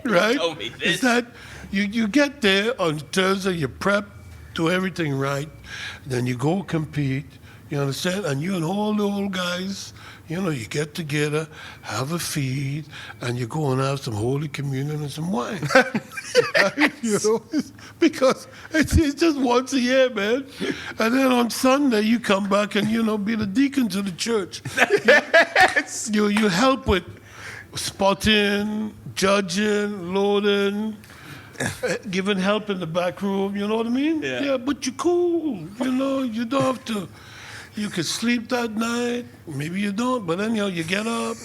Right? You told me this. Is that you get there on Thursday, you prep, do everything right, then you go compete, you understand? And you and all the old guys, you get together, have a feed, and you go and have some Holy Communion and some wine. Right? Because it's just once a year, man. And then on Sunday, you come back and, be the deacon to the church. You help with spotting, judging, loading, giving help in the back room, you know what I mean? Yeah. But you're cool, you don't have to. You could sleep that night, maybe you don't, but then you get up.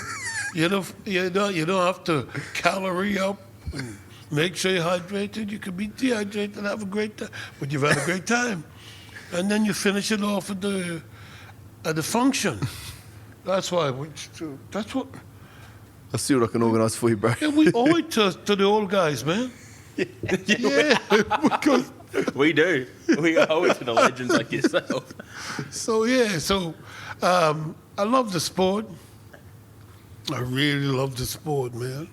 You don't have to calorie up and make sure you're hydrated. You could be dehydrated and have a great time, but you've had a great time. And then you finish it off at the function. That's why. That's what. I'll see what I can organise for you, bro. Yeah, we owe it to the old guys, man. Yeah, because. We do. We owe it to the legends like yourself. So I love the sport. I really love the sport, man.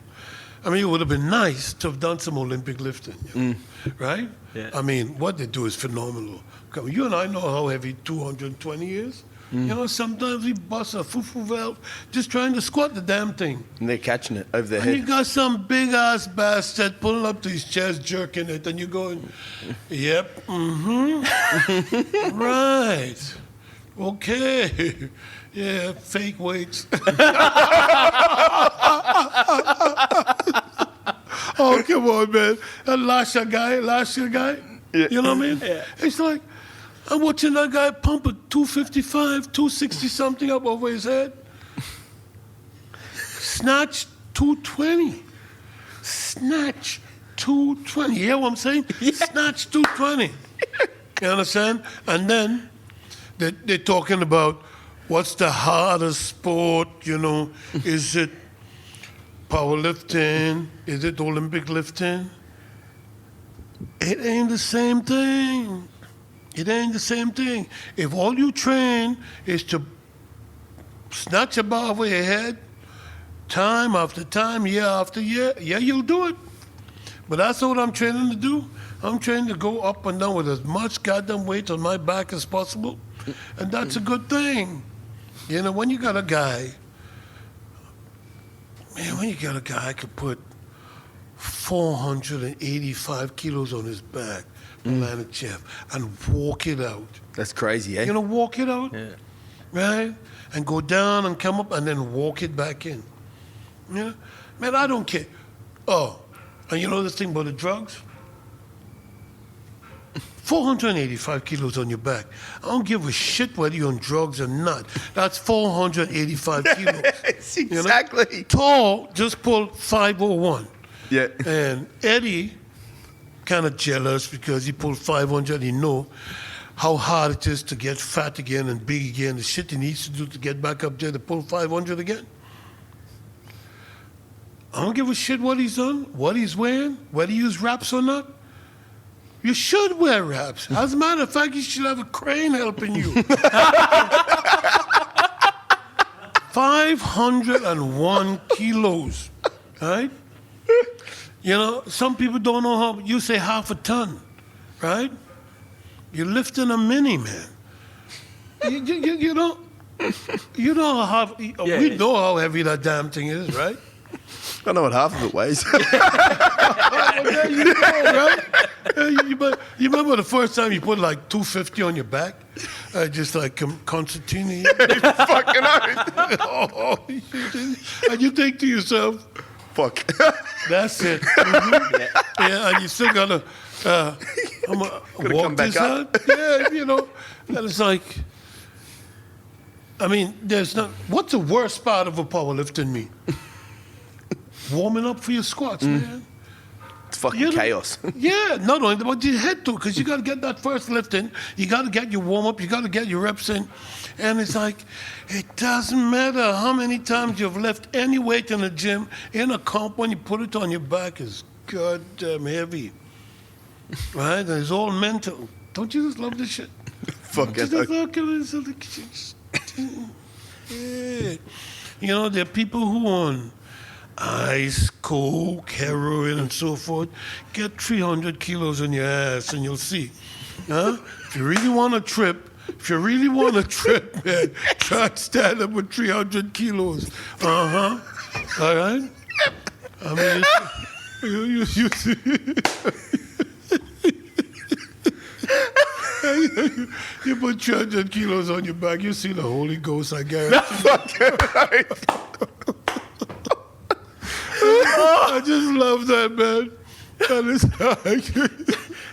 I mean, it would have been nice to have done some Olympic lifting, right? Yeah. I mean, what they do is phenomenal. You and I know how heavy 220 is. Sometimes we bust a fufu valve just trying to squat the damn thing. And they're catching it over their And you head. got some big-ass bastard pulling up to his chest, jerking it, and you're going, yep, right, okay, yeah, fake weights. Oh, come on, man. That Lasha guy, Yeah. you know what I mean? Yeah. It's like, I'm watching that guy pump a 255, 260 something up over his head. Snatch 220. snatch 220. You hear what I'm saying? Snatch 220. You understand? And then they're talking about what's the hardest sport, you know? Is it powerlifting? Is it Olympic lifting? It ain't the same thing. It ain't the same thing. If all you train is to snatch a bar over your head, time after time, year after year, yeah, you'll do it. But that's not what I'm training to do. I'm training to go up and down with as much goddamn weight on my back as possible. And that's a good thing. You know, when you got a guy, man, when you got a guy could put 485 kilos on his back, Planet Chef, and walk it out. That's crazy, eh? You know, walk it out, Yeah. right? And go down and come up and then walk it back in. Yeah? Man, I don't care. Oh, and you know this thing about the drugs? 485 kilos on your back. I don't give a shit whether you're on drugs or not. That's 485 kilos. Yes, exactly. You know? Tall just pulled 501. Yeah. And Eddie, kind of jealous because he pulled 500. He know how hard it is to get fat again and big again. The shit he needs to do to get back up there to pull 500 again. I don't give a shit what he's done, what he's wearing, whether he use wraps or not. You should wear wraps. As a matter of fact, you should have a crane helping you. 501 kilos, right? You know, some people don't know how, you say half a ton, right? You're lifting a mini, man. You know how, we know how heavy that damn thing is, right? I know what half of it weighs. There you go, right? You remember the first time you put like 250 on your back? Just like Constantine. Fucking And you think to yourself, fuck. that's it. Yeah, and you still gotta walk come back this up. out. Yeah, you know. And it's like, I mean, there's not. What's the worst part of a powerlifting meet? Warming up for your squats, man. It's fucking chaos. Yeah, not only, but you had to, because you got to get that first lift in. You got to get your warm up. You got to get your reps in. And it's like, it doesn't matter how many times you've left any weight in the gym, in a comp, when you put it on your back, is goddamn heavy. Right? And it's all mental. Don't you just love this shit? Fuck it. Yeah. You know, there are people who on ice, coke, heroin, and so forth. Get 300 kilos on your ass and you'll see. Huh? If you really want a trip, man, try to stand up with 300 kilos. Uh-huh. All right? I mean, you see. You put 300 kilos on your back, you see the Holy Ghost, I guarantee. I just love that, man. That is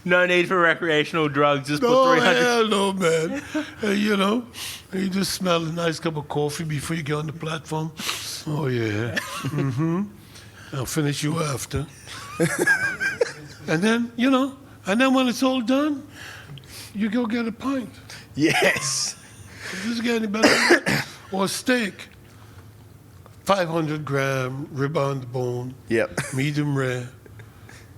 No need for recreational drugs. Just put no, 300. hell no, man. You know, you just smell a nice cup of coffee before you get on the platform. Oh, yeah. Mm-hmm. I'll finish you after. And then, you know, and then when it's all done, you go get a pint. Yes. Does it get any better than that? Or a steak. 500 gram, rib on the bone. Yep. Medium rare,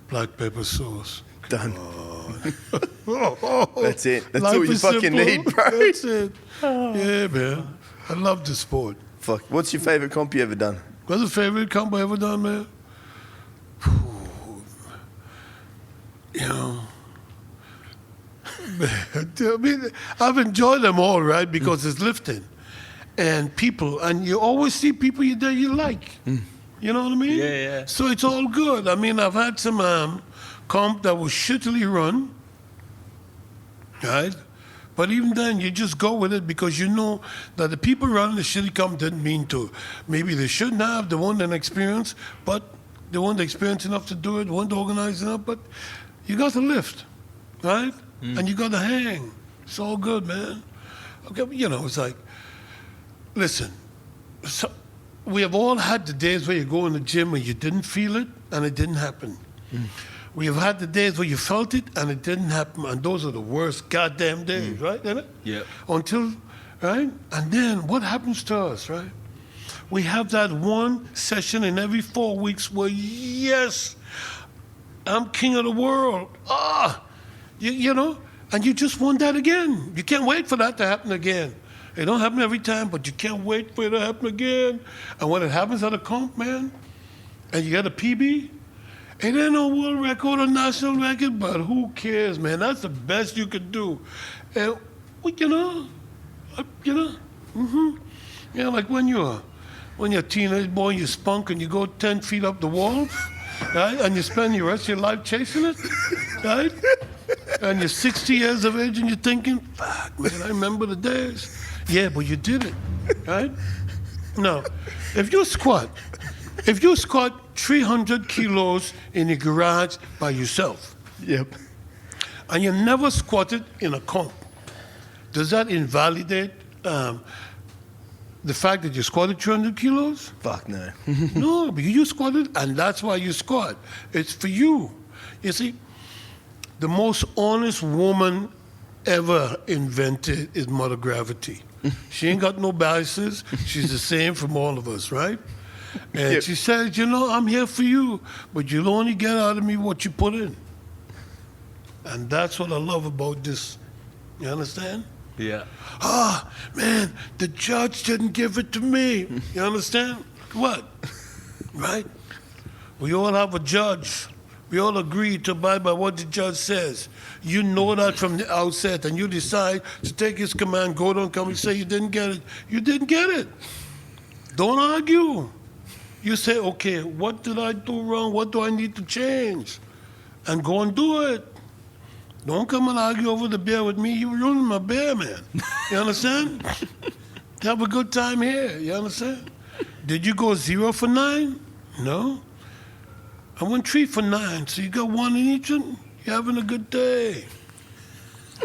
black pepper sauce. Done. Oh, That's it. That's life all you is fucking simple. need, bro. That's it. Yeah, man. I love the sport. Fuck. What's your favorite comp you ever done? What's the favorite comp I ever done, man? You know, I mean, I've enjoyed them all, right? Because it's lifting. And people, and you always see people that you like. You know what I mean? Yeah, yeah. So it's all good. I mean, I've had some comp that was shittily run, right? But even then, you just go with it because you know that the people running the shitty comp didn't mean to. Maybe they shouldn't have, they weren't an experience, but they weren't experienced enough to do it, weren't organized enough, but you got to lift, right? And you got to hang. It's all good, man. Okay, you know, it's like, listen, so we have all had the days where you go in the gym and you didn't feel it and it didn't happen. We have had the days where you felt it and it didn't happen, and those are the worst goddamn days, right? Isn't it? Yep. Until, right? And then what happens to us, right? We have that one session in every 4 weeks where, yes, I'm king of the world. You know, and you just want that again. You can't wait for that to happen again. It don't happen every time, but you can't wait for it to happen again. And when it happens at a comp, man, and you got a PB, it ain't no world record or national record, but who cares, man? That's the best you could do. And, you know, yeah, like when you're a teenage boy, you spunk and you go 10 feet up the wall, right? And you spend the rest of your life chasing it, right? And you're 60 years of age and you're thinking, fuck, man, I remember the days. Yeah, but you did it, right? No, if you squat 300 kilos in your garage by yourself, Yep. and you never squatted in a comp, does that invalidate the fact that you squatted 300 kilos? Fuck no. No, because you squatted, and that's why you squat. It's for you. You see, the most honest woman ever invented is Mother Gravity. She ain't got no biases. She's the same from all of us, right? And Yep. she says, you know, I'm here for you, but you'll only get out of me what you put in. And that's what I love about this. You understand? Yeah. Man, the judge didn't give it to me. You understand? What? Right? We all have a judge. We all agree to abide by what the judge says. You know that from the outset, and you decide to take his command, go down, come and say you didn't get it. You didn't get it. Don't argue. You say, okay, what did I do wrong? What do I need to change? And go and do it. Don't come and argue over the beer with me. You're ruining my beer, man. You understand? Have a good time here. You understand? Did you go 0 for 9? No. I went 3 for 9. So you got 1 in each one? You're having a good day.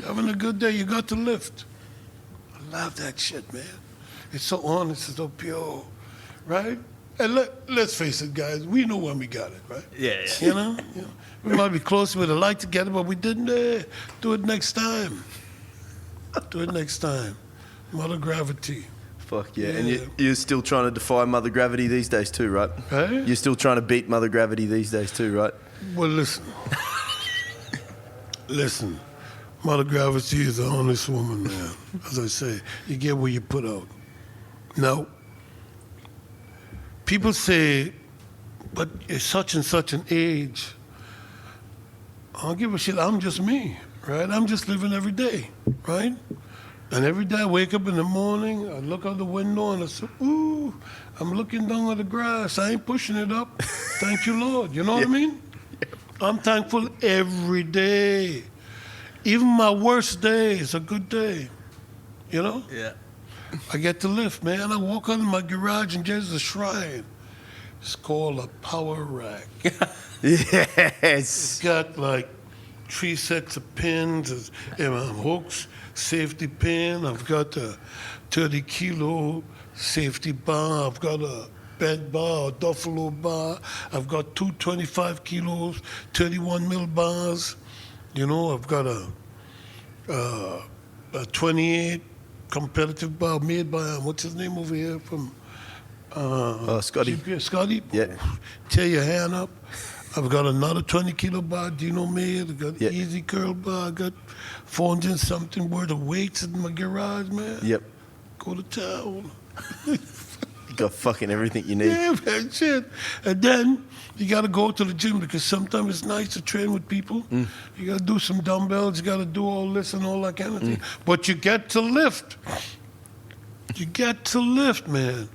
Having a good day. You got to lift. I love that shit, man. It's so honest, it's so pure, right? And let's face it, guys. We know when we got it, right? Yeah. You know? We might be close with a light together, but we didn't. Do it next time. Do it next time. Mother Gravity. Fuck yeah. Yeah. And you're still trying to defy Mother Gravity these days too, right? Hey? You're still trying to beat Mother Gravity these days too, right? Well, listen. Listen. Mother Gravity is an honest woman, man. As I say, you get what you put out. Now, people say, but you're such and such an age. I don't give a shit. I'm just me, right? I'm just living every day, right? And every day I wake up in the morning, I look out the window and I say, ooh, I'm looking down at the grass. I ain't pushing it up. Thank you, Lord. You know what I mean? I'm thankful every day. Even my worst day is a good day, you know? Yeah. I get to lift, man. I walk out of my garage and there's a shrine. It's called a power rack. Yes. Got like 3 sets of pins, hooks, safety pin. I've got a 30-kilo safety bar. I've got a bed bar, a duffalo bar. I've got 2 25 kilos, 31 mil bars. You know, I've got a 28 competitive bar made by, what's his name over here from? Scotty. Scotty? Yeah. Tear your hand up. I've got another 20-kilo bar, Dino made. I've got easy curl bar. I got 400 something worth of weights in my garage, man. Yep. Go to town. You got fucking everything you need. Yeah, man, shit. And then you got to go to the gym because sometimes it's nice to train with people. You got to do some dumbbells. You got to do all this and all that kind of thing. But you get to lift. You get to lift, man.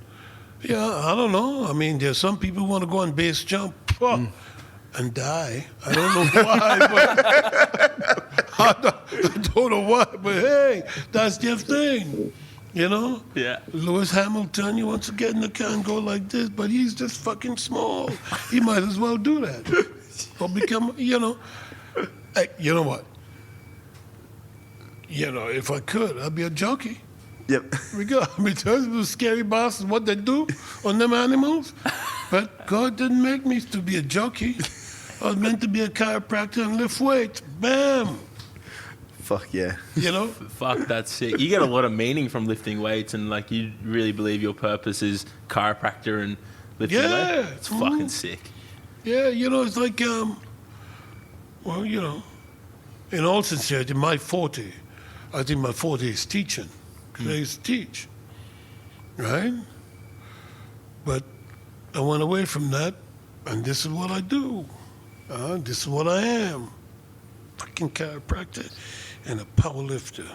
Yeah, I don't know. I mean, there's some people who want to go on base jump and die. I don't know why, but I don't know why. But hey, that's their thing. You know? Yeah. Lewis Hamilton, he wants to get in the car and go like this, but he's just fucking small. He might as well do that. Or become, you know. Hey, you know what? You know, if I could, I'd be a jockey. Yep. We go. I mean, those scary bastards, what they do on them animals. But God didn't make me to be a jockey. I was meant to be a chiropractor and lift weights. Bam. Fuck yeah. You know? Fuck, that's sick. You get a lot of meaning from lifting weights, and like you really believe your purpose is chiropractor and lifting Yeah. weights. It's fucking sick. Yeah, you know, it's like, well, you know, in all sincerity, my forte, I think my forte is teaching. Because I used to teach, right? But I went away from that, and this is what I do. This is what I am. Fucking chiropractor and a powerlifter.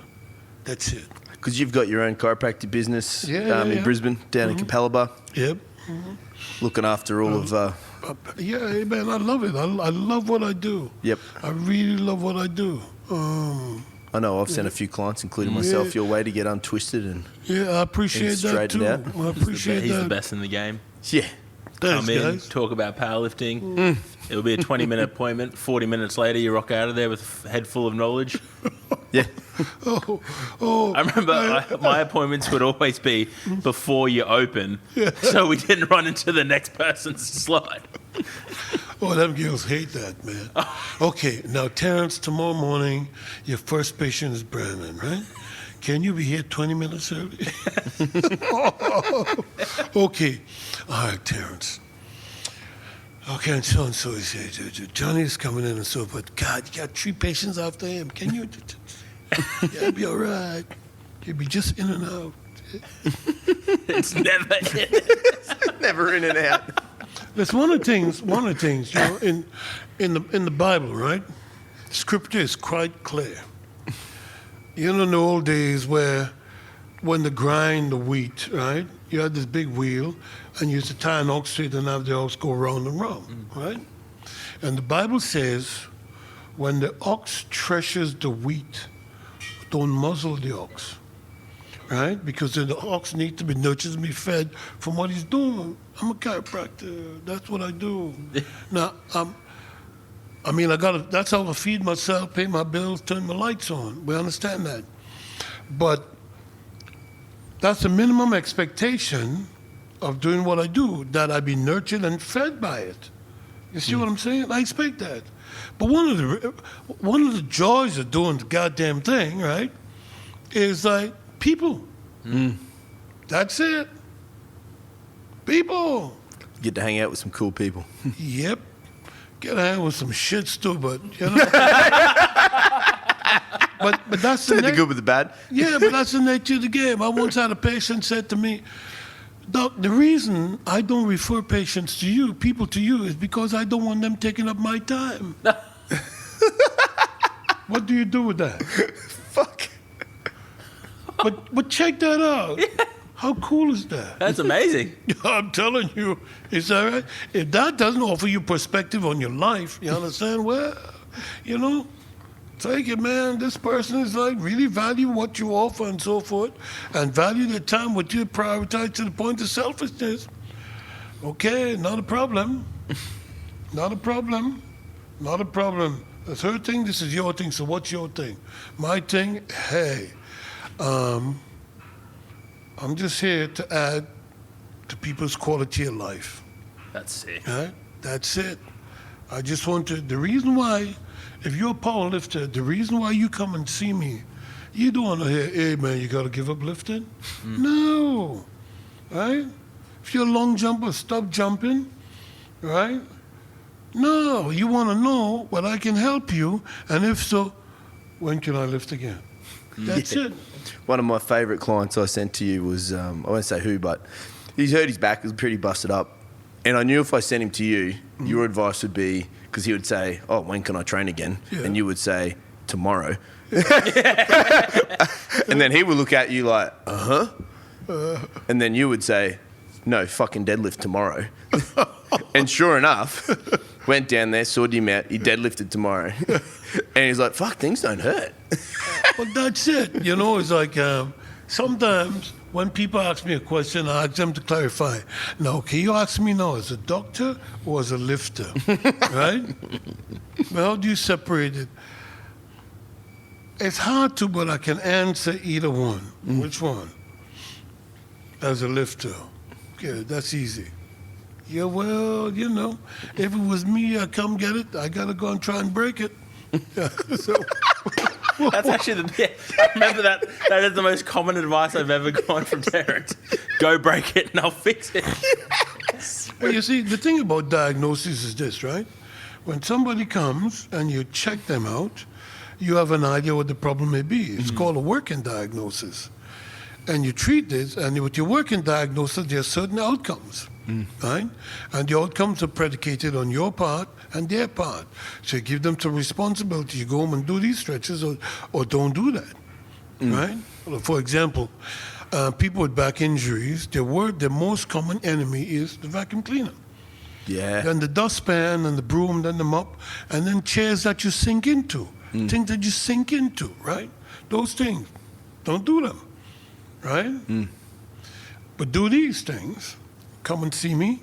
That's it. Because you've got your own chiropractic business in yeah. Brisbane, down in Capalaba, Yep. looking after all of... Yeah, man, I love it. I love what I do. Yep. I really love what I do. I know I've sent a few clients, including myself, your way to get untwisted and... Yeah, I appreciate that too. straightened out. I appreciate He's that. the best in the game. Yeah. Thanks, Come in, guys. talk about powerlifting. It'll be a 20-minute appointment. 40 minutes later, you rock out of there with a head full of knowledge. Yeah. Oh, I remember my appointments would always be before you open, so we didn't run into the next person's slide. oh, them girls hate that, man. Okay, now, Terrence, tomorrow morning, your first patient is Brandon, right? Can you be here 20 minutes early? Okay. All right, Terrence. Okay, and so is here. Johnny's coming in and so, but God, you got 3 patients after him. Can you? Yeah, it'll be all right. You'll be just in and out. It's never Never in and out. That's one of the things, you know, in the Bible, right? Scripture is quite clear. You know, in the old days where when they grind the wheat, right? You had this big wheel, and you used to tie an ox to it and have the ox go round and round, right? And the Bible says, when the ox threshes the wheat, don't muzzle the ox, right? Because then the ox needs to be nurtured and be fed from what he's doing. I'm a chiropractor. That's what I do. Now, I mean, that's how I feed myself, pay my bills, turn my lights on. We understand that. But that's the minimum expectation of doing what I do, that I be nurtured and fed by it. You see what I'm saying? I expect that. But one of the joys of doing the goddamn thing, right, is like people. That's it. People. Get to hang out with some cool people. Yep. Get out with some shits too, but you know. but that's Take the good with the bad. Yeah, but that's the nature of the game. I once had a patient said to me, Doc, the reason I don't refer patients to you, people to you, is because I don't want them taking up my time. What do you do with that? Fuck. But check that out. How cool is that? That's amazing. I'm telling you, is that right? If that doesn't offer you perspective on your life, you understand? Well, you know, take it, man. This person is like really value what you offer and so forth, and value their time, what you prioritize to the point of selfishness. Okay, not a problem. Not a problem. Not a problem. That's her thing. This is your thing. So what's your thing? My thing. Hey, I'm just here to add to people's quality of life. That's sick. Right? That's it. I just want to, the reason why, if you're a powerlifter, the reason why you come and see me, you don't want to hear, hey man, you got to give up lifting. No. Right? If you're a long jumper, stop jumping. Right? No. You want to know what I can help you, and if so, when can I lift again? That's it. One of my favourite clients I sent to you was, I won't say who, but he's hurt his back, it was pretty busted up. And I knew if I sent him to you, your advice would be, because he would say, oh, when can I train again? Yeah. And you would say, tomorrow. And then he would look at you like, and then you would say, no, fucking deadlift tomorrow. And sure enough, went down there, sorted him out, he deadlifted tomorrow. And he's like, fuck, things don't hurt. But that's it. You know, it's like sometimes when people ask me a question, I ask them to clarify. Now, can you ask me now as a doctor or as a lifter? Right? Well, how do you separate it? It's hard to, but I can answer either one. Which one? as a lifter. Okay, that's easy. Yeah, well, you know, if it was me, I'd come get it. I got to go and try and break it. So, That's actually I remember that. That is the most common advice I've ever gotten from Terrence. Go break it and I'll fix it. well, you see, the thing about diagnosis is this, right? When somebody comes and you check them out, you have an idea what the problem may be. It's called a working diagnosis. And you treat this, and with your working diagnosis, there are certain outcomes, right? And the outcomes are predicated on your part and their part. So you give them some responsibility. You go home and do these stretches or don't do that, right? For example, people with back injuries, their most common enemy is the vacuum cleaner. Yeah. Then the dustpan and the broom, then the mop, and then chairs that you sink into, things that you sink into, right? Those things, don't do them, right? But do these things. Come and see me.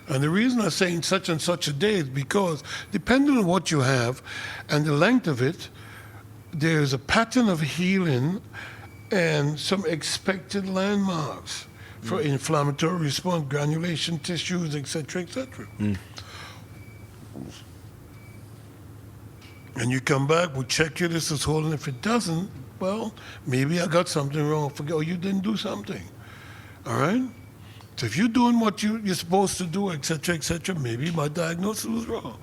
And the reason I'm saying such and such a day is because depending on what you have and the length of it, there's a pattern of healing and some expected landmarks for inflammatory response, granulation tissues, etc., etc. And you come back, we check you, this is holding. If it doesn't, well, maybe I got something wrong. Forget, you didn't do something. All right? So if you're doing what you're supposed to do, etc., maybe my diagnosis was wrong.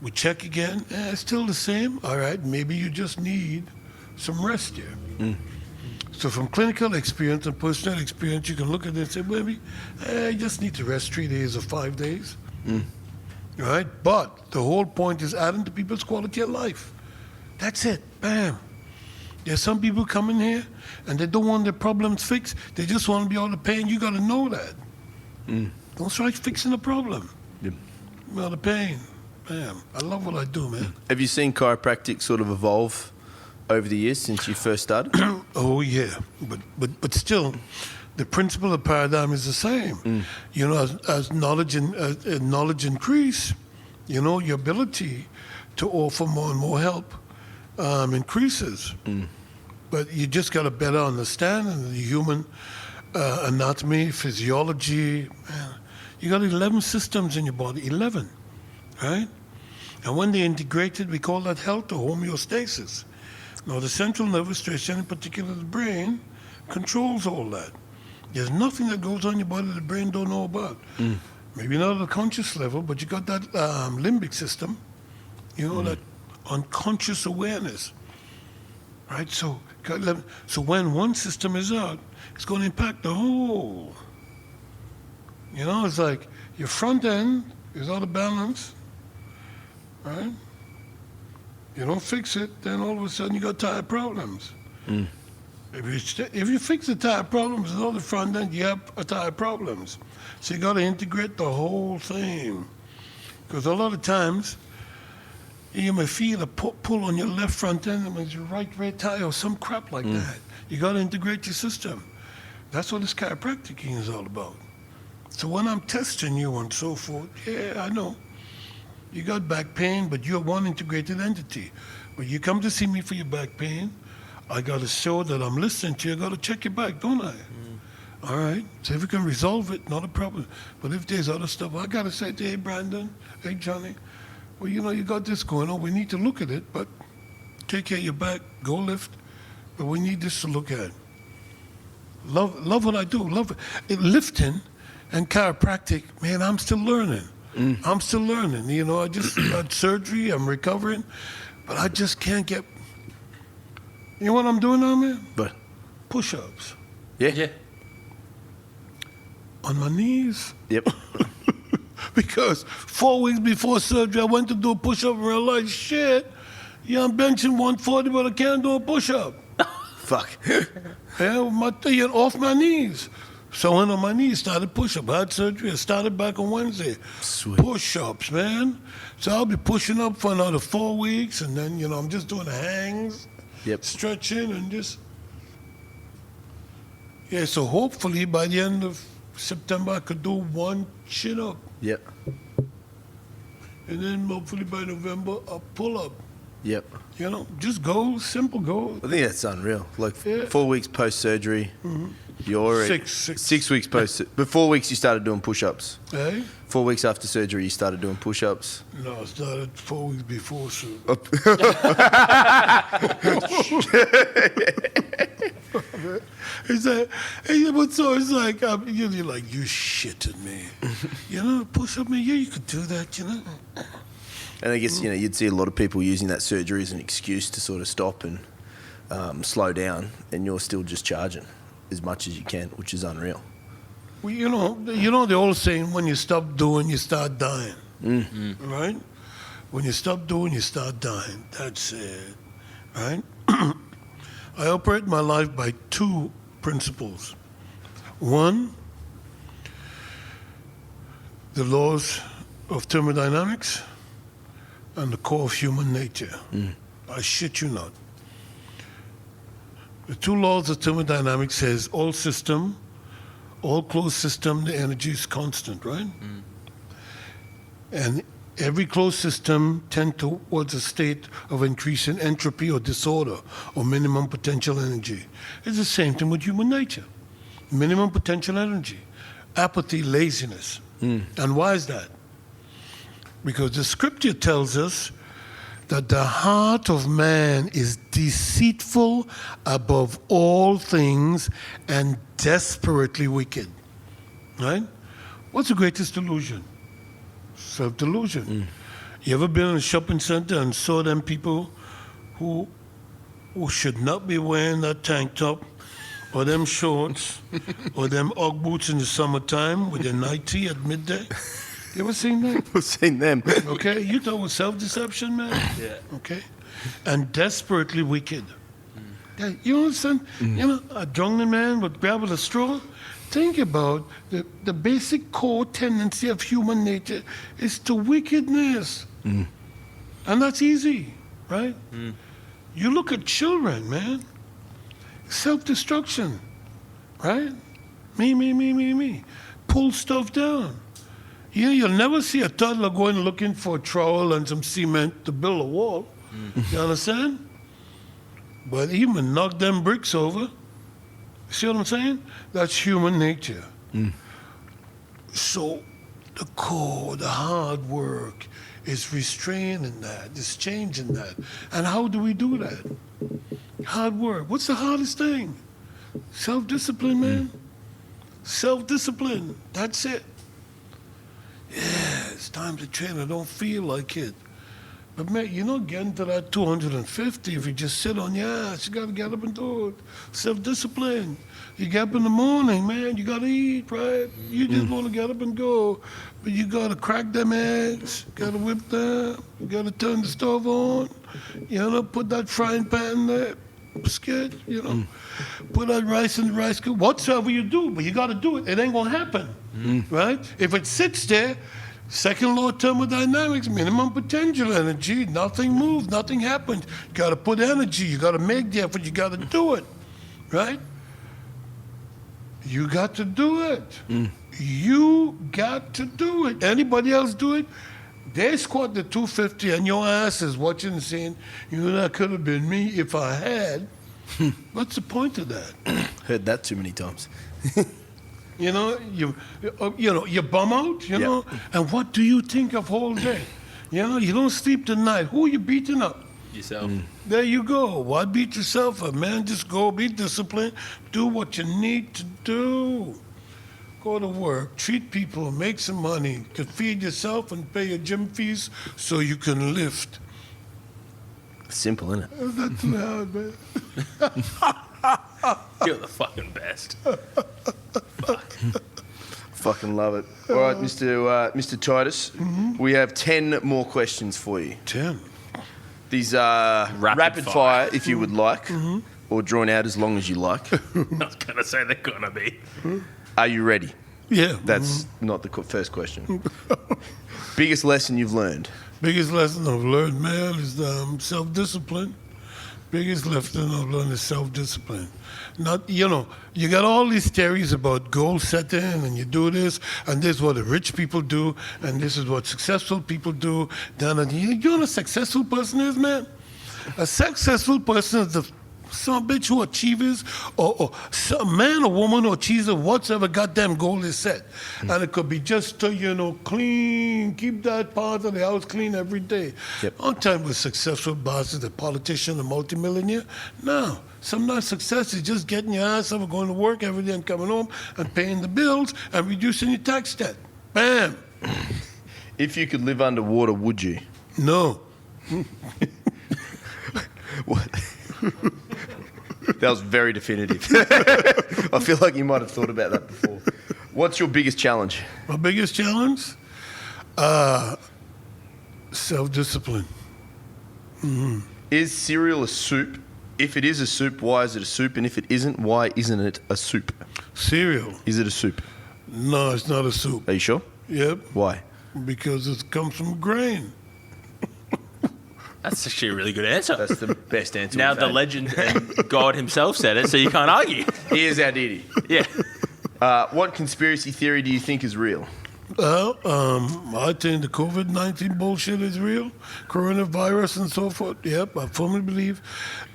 We check again, it's still the same. All right, maybe you just need some rest here. So from clinical experience and personal experience, you can look at it and say, maybe I just need to rest 3 days or 5 days. All right? But the whole point is adding to people's quality of life. That's it. Bam. There's some people come in here and they don't want their problems fixed. They just want to be out of pain. You got to know that. Don't try fixing the problem. Yep. Be out of pain. Bam. I love what I do, man. Have you seen chiropractic sort of evolve over the years since you first started? Oh, yeah. But still, the principle of paradigm is the same. You know, as knowledge increase, you know, your ability to offer more and more help increases. But you just got a better understanding of the human anatomy, physiology. Man, you got 11 systems in your body, 11, right? And when they're integrated, we call that health or homeostasis. Now, the central nervous system, in particular the brain, controls all that. There's nothing that goes on in your body that the brain don't know about. Maybe not at a conscious level, but you got that limbic system, you know, that unconscious awareness, right? So when one system is out, it's going to impact the whole. You know, it's like your front end is out of balance, right? You don't fix it, then all of a sudden you got tire problems. If you fix the tire problems and on the front end, you have tire problems. So you got to integrate the whole thing. Because a lot of times, you may feel a pull on your left front end, and it's your right rear tire or some crap like that. You got to integrate your system. That's what this chiropractic is all about. So when I'm testing you and so forth, yeah, I know. You got back pain, but you're one integrated entity. When you come to see me for your back pain, I got to show that I'm listening to you. I got to check your back, don't I? All right. So if we can resolve it, not a problem. But if there's other stuff, I got to say, hey, Brandon, hey, Johnny, well, you know, you got this going on. We need to look at it, but take care of your back, go lift. But we need this to look at. Love what I do. Love it. Lifting and chiropractic, man, I'm still learning. I'm still learning. You know, I just had surgery. I'm recovering. But I just can't get... You know what I'm doing now, man? But Push-ups. yeah. On my knees. Yep. Because 4 weeks before surgery, I went to do a push-up and realized, shit, yeah, I'm benching 140, but I can't do a push-up. Fuck. Yeah, off my knees. So I went on my knees, started push-up. I had surgery. I started back on Wednesday. Sweet. Push-ups, man. So I'll be pushing up for another 4 weeks, and then, you know, I'm just doing hangs, stretching, and just... Yeah, so hopefully by the end of September, I could do one chin-up. Yep. And then hopefully by November, a pull-up. Yep. You know, just goals, simple goals. I think that's unreal. Like Yeah. 4 weeks post surgery, you're already Six. 6 weeks post. But 4 weeks you started doing push-ups. Hey? 4 weeks after surgery you started doing push-ups. No, I started 4 weeks before, so. It's like, you're like, you shitting me. You know, push up me, yeah, you could do that, you know. And I guess, you'd see a lot of people using that surgery as an excuse to sort of stop and slow down, and you're still just charging as much as you can, which is unreal. Well, you know the old saying, when you stop doing, you start dying. Right? When you stop doing, you start dying. That's it. Right? I operate my life by two principles. One, the laws of thermodynamics and the core of human nature. I shit you not. The two laws of thermodynamics says all closed system, the energy is constant, right? And every closed system tends towards a state of increasing entropy or disorder or minimum potential energy. It's the same thing with human nature. Minimum potential energy, apathy, laziness. And why is that? Because the scripture tells us that the heart of man is deceitful above all things and desperately wicked. Right? What's the greatest delusion? Self-delusion. You ever been in a shopping center and saw them people who should not be wearing that tank top or them shorts or them Ugg boots in the summertime with their night tea at midday? You ever seen that? I've seen them. Okay, you talk about self-deception, man? Yeah. Okay? And desperately wicked. Yeah, you understand? You know, a drunken man would grab a straw. Think about the basic core tendency of human nature is to wickedness. And that's easy, right? You look at children, man. Self-destruction, right? Me. Pull stuff down. You'll never see a toddler going looking for a trowel and some cement to build a wall. You understand? But even knock them bricks over. See what I'm saying? That's human nature. So the core, the hard work is restraining that, is changing that. And how do we do that? Hard work. What's the hardest thing? Self-discipline, man. Self-discipline. That's it. Yeah, it's time to train. I don't feel like it. But man, you're not getting to that 250 if you just sit on your ass. You got to get up and do it. Self-discipline. You get up in the morning, man. You got to eat, right? You just want to get up and go. But you got to crack them eggs. Got to whip them. You got to turn the stove on. You know, put that frying pan in there. Skid, you know. Put that rice in the rice cooker. Whatsoever you do, but you got to do it. It ain't going to happen, right? If it sits there, second law of thermodynamics, minimum potential energy, nothing moves, nothing happens. You got to put energy. You got to make the effort. You got to do it, right? You got to do it. You got to do it. Anybody else do it? They squat the 250 and your ass is watching and saying, you know, that could have been me if I had. What's the point of that? Heard that too many times. You know, you bum out, you know, and what do you think of whole day? You know, you don't sleep tonight. Who are you beating up? Yourself. There you go. Why beat yourself up, man? Just go, be disciplined, do what you need to do. Go to work, treat people, make some money. You can feed yourself and pay your gym fees so you can lift. Simple, isn't it? It's not too hard, man. You're the fucking best. Fucking love it. All right, Mr. Titus, we have 10 more questions for you. 10. These are rapid fire. fire, if you would like, or drawn out as long as you like. I was going to say they're going to be. Are you ready? Yeah. That's not the first question. Biggest lesson you've learned? Biggest lesson I've learned, man, is self-discipline. Biggest lesson I've learned is self-discipline. Not, you know, you got all these theories about goal setting and you do this, and this is what the rich people do, and this is what successful people do. Then, you know what a successful person is, man? A successful person is some bitch who achieves, or some man or woman who achieves whatever goddamn goal is set. And it could be just to, clean, keep that part of the house clean every day. Yep. On time with successful bosses, a politician, a multimillionaire. No. Sometimes success is just getting your ass up, going to work every day and coming home and paying the bills and reducing your tax debt. Bam. If you could live underwater, would you? No. What? That was very definitive. I feel like you might have thought about that before. What's your biggest challenge? My biggest challenge? Self-discipline. Is cereal a soup? If it is a soup, why is it a soup? And if it isn't, why isn't it a soup? Cereal. Is it a soup? No, it's not a soup. Are you sure? Yep. Why? Because it comes from grain. That's actually a really good answer. That's the best answer. Now we've the had. legend and God himself said it, so you can't argue. Here's our Didi. Yeah. What conspiracy theory do you think is real? Well, I think the COVID-19 bullshit is real, coronavirus and so forth. Yep, I firmly believe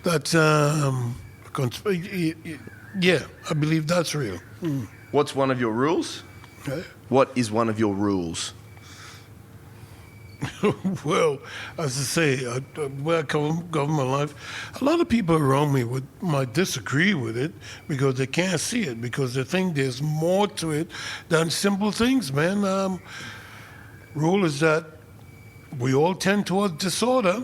that. Yeah, I believe that's real. What's one of your rules? Okay. What is one of your rules? Well, as I say, where I govern my life, a lot of people around me might disagree with it because they can't see it, because they think there's more to it than simple things, man. Rule is that we all tend towards disorder,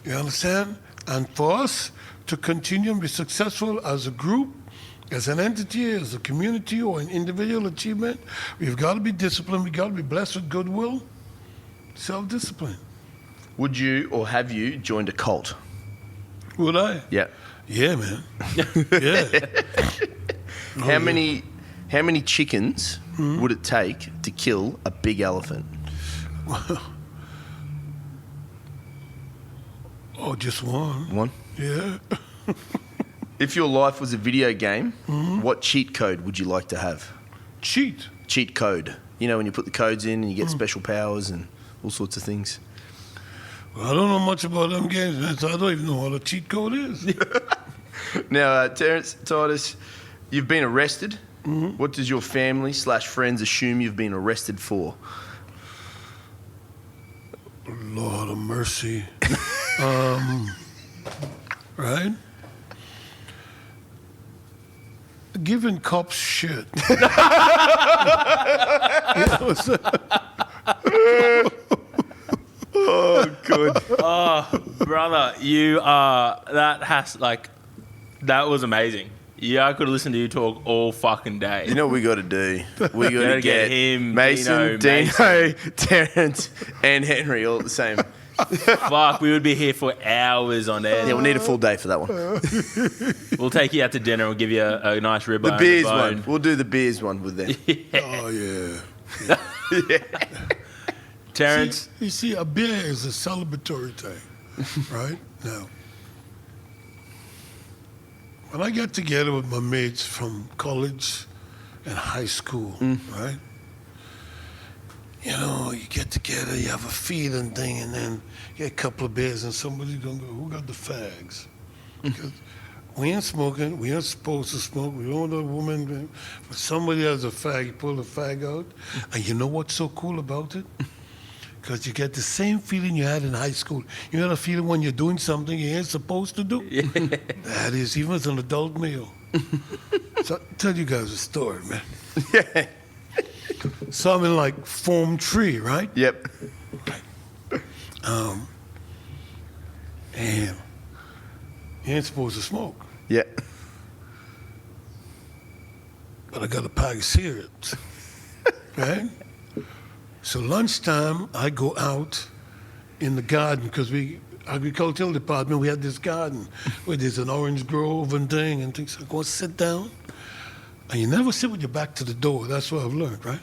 you understand? And for us to continue and be successful as a group, as an entity, as a community, or an individual achievement, we've got to be disciplined, we've got to be blessed with goodwill. Self-discipline. Would you or have you joined a cult? Would I? Yeah. Yeah, man. Yeah. How many chickens would it take to kill a big elephant? Oh, just one. One. Yeah. If your life was a video game, what cheat code would you like to have? Cheat. Cheat code. You know, when you put the codes in and you get special powers and all sorts of things. Well, I don't know much about them games, man, so I don't even know what a cheat code is. Now, Terrance Titus, you've been arrested. What does your family / friends assume you've been arrested for? Lord of mercy. Right? Giving cops shit. Oh, good. Oh, brother, you are. That was amazing. Yeah, I could listen to you talk all fucking day. You know what we got to do? We got Gotta to get get him, Mason, Dino, Terrence, and Henry all at the same. Fuck, we would be here for hours on end. Yeah, we'll need a full day for that one. We'll take you out to dinner and give you a nice ribeye. The beers one. We'll do the beers one with them. Oh, yeah. Terrence, You see, a beer is a celebratory thing, right? Now, when I get together with my mates from college and high school, right? You know, you get together, you have a feeding thing, and then you get a couple of beers, and somebody's gonna go, "Who got the fags?" Because we ain't smoking, we ain't supposed to smoke, we don't know a woman, but somebody has a fag, you pull the fag out, and you know what's so cool about it? Because you get the same feeling you had in high school. You know the feeling when you're doing something you ain't supposed to do? Yeah. That is, even as an adult male. So I'll tell you guys a story, man. Yeah. So I'm in like Foam Tree, right? Yep. And you ain't supposed to smoke. Yeah. But I got a pack of cigarettes, right? So lunchtime, I go out in the garden because agricultural department, we had this garden where there's an orange grove and things. I go sit down, and you never sit with your back to the door. That's what I've learned, right?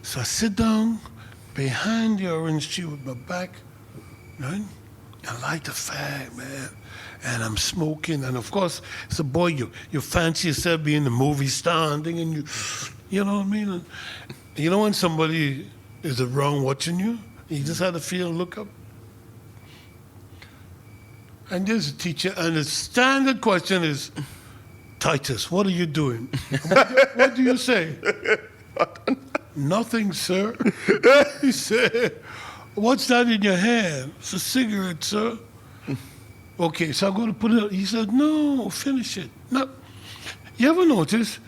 So I sit down behind the orange tree with my back, right? I light the fag, man. And I'm smoking, and of course, it's a boy, you fancy yourself being the movie star and thing, and you know what I mean? And you know when somebody is around watching you, you just have to feel, look up. And there's a teacher, and the standard question is, Titus, what are you doing? What do you say? Nothing, sir. He said, what's that in your hand? It's a cigarette, sir. Okay, so I'm going to put it. He said, no, finish it. No. You ever notice,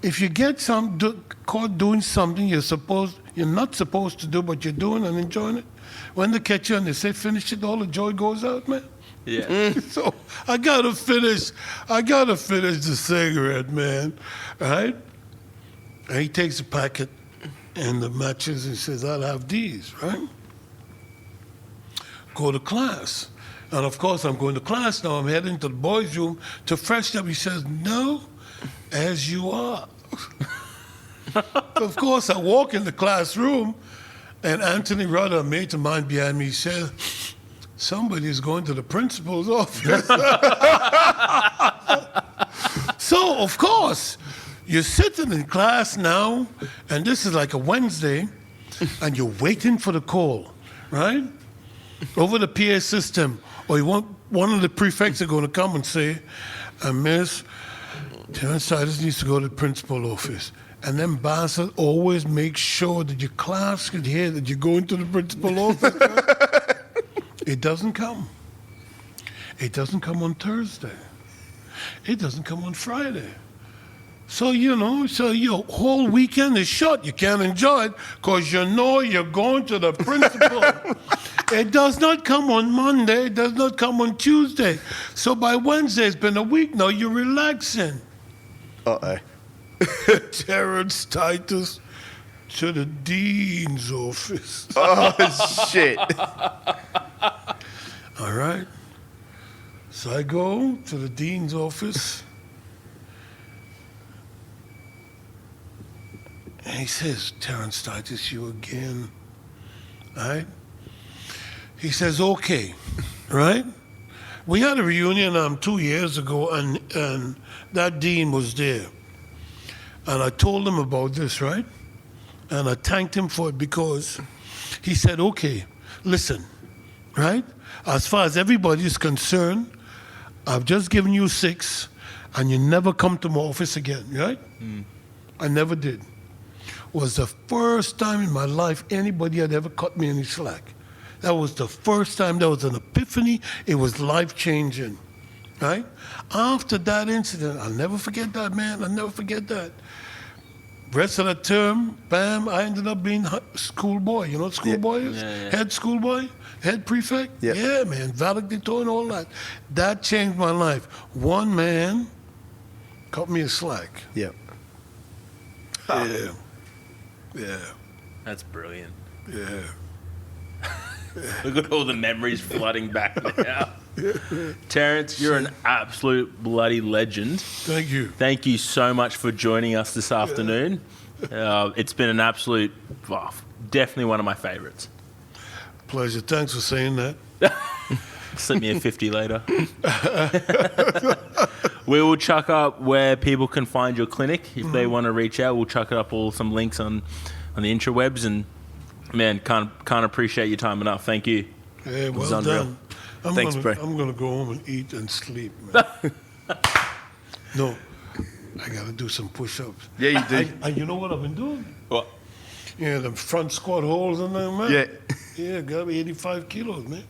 if you get caught doing something you're not supposed to do, but you're doing and enjoying it, when they catch you and they say finish it, all the joy goes out, man. Yeah. So I gotta finish the cigarette, man. Right? And he takes the packet and the matches and says, I'll have these, right? Go to class. And of course, I'm going to class now. I'm heading to the boys' room to freshen up. He says, no, as you are. Of course, I walk in the classroom, and Anthony Rudder, a mate of mine behind me, says, somebody's going to the principal's office. So, of course, you're sitting in class now, and this is like a Wednesday, and you're waiting for the call, right? Over the PA system, or you want one of the prefects are going to come and say, Miss, Terrance Titus needs to go to the principal's office. And then bosses always make sure that your class can hear that you're going to the principal's office. Right? It doesn't come. It doesn't come on Thursday. It doesn't come on Friday. So, your whole weekend is short. You can't enjoy it because you know you're going to the principal. It does not come on Monday. It does not come on Tuesday. So by Wednesday, it's been a week now. You're relaxing. Uh-oh. Terrance Titus to the dean's office. Oh, shit. All right. So I go to the dean's office. And he says, Terrance Titus, you again. All right? He says, okay. Right? We had a reunion 2 years ago, and that dean was there. And I told him about this, right? And I thanked him for it because he said, okay, listen, right? As far as everybody is concerned, I've just given you 6, and you never come to my office again, right? I never did. It was the first time in my life anybody had ever cut me any slack. That was the first time. That was an epiphany. It was life-changing, right? After that incident, I'll never forget that, man. I'll never forget that. Rest of the term, bam, I ended up being schoolboy. You know what schoolboy is? Yeah. Head schoolboy? Head prefect? Yeah. Yeah, man. Valedictorian, all that. That changed my life. One man cut me a slack. Yeah. Yeah. Yeah. That's brilliant. Yeah. Look at all the memories flooding back now. Terrance, you're an absolute bloody legend. Thank you. Thank you so much for joining us this afternoon. It's been an absolute, definitely one of my favorites. Pleasure. Thanks for saying that. Slip me a 50 later. We will chuck up where people can find your clinic. If they want to reach out, we'll chuck up some links on the interwebs. And man, can't appreciate your time enough. Thank you. Yeah, was well unreal. done. Thanks, bro. I'm going to go home and eat and sleep, man. No, I got to do some push-ups. Yeah, you do. And you know what I've been doing? What? Yeah, the front squat holes in there, man. Yeah. Yeah, got to be 85 kilos, man.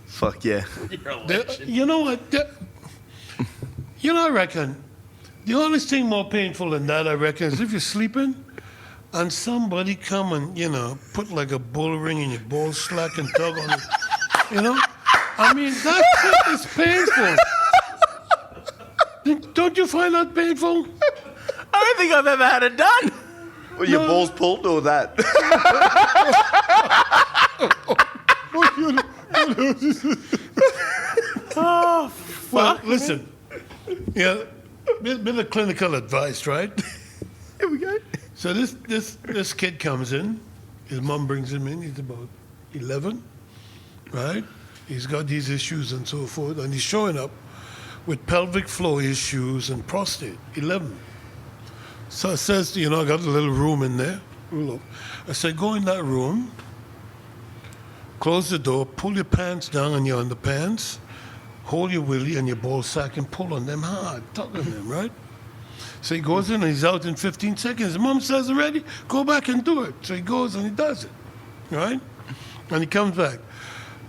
Fuck yeah. You're a legend. You know what? I reckon the only thing more painful than that, I reckon, is if you're sleeping and somebody come and, put like a bull ring in your ball slack and tug on it. I mean, that shit is painful. Don't you find that painful? I don't think I've ever had it done. Well, your balls pulled or that? Oh, Well, listen. Yeah, bit of clinical advice, right? Here we go. So this kid comes in. His mom brings him in. He's about 11, right? He's got these issues and so forth, and he's showing up with pelvic floor issues and prostate. 11. So I says, I got a little room in there. I said, go in that room close the door, pull your pants down on your underpants, hold your willy and your ball sack and pull on them hard, tug on them, right? So he goes in and he's out in 15 seconds. Mom says, ready? Go back and do it. So he goes and he does it, right? And he comes back.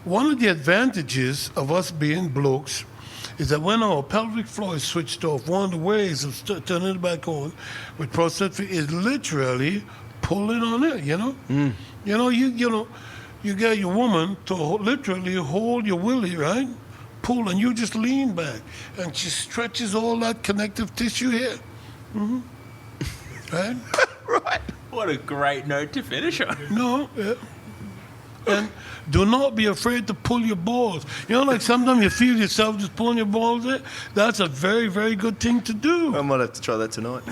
One of the advantages of us being blokes is that when our pelvic floor is switched off, one of the ways of turning it back on with prosthetic is literally pulling on it, you know? You get your woman to literally hold your willy, right? Pull, and you just lean back, and she stretches all that connective tissue here. Mm-hmm. Right? Right. What a great note to finish on. No, yeah. And do not be afraid to pull your balls. You know, like sometimes you feel yourself just pulling your balls there. That's a very, very good thing to do. I might have to try that tonight.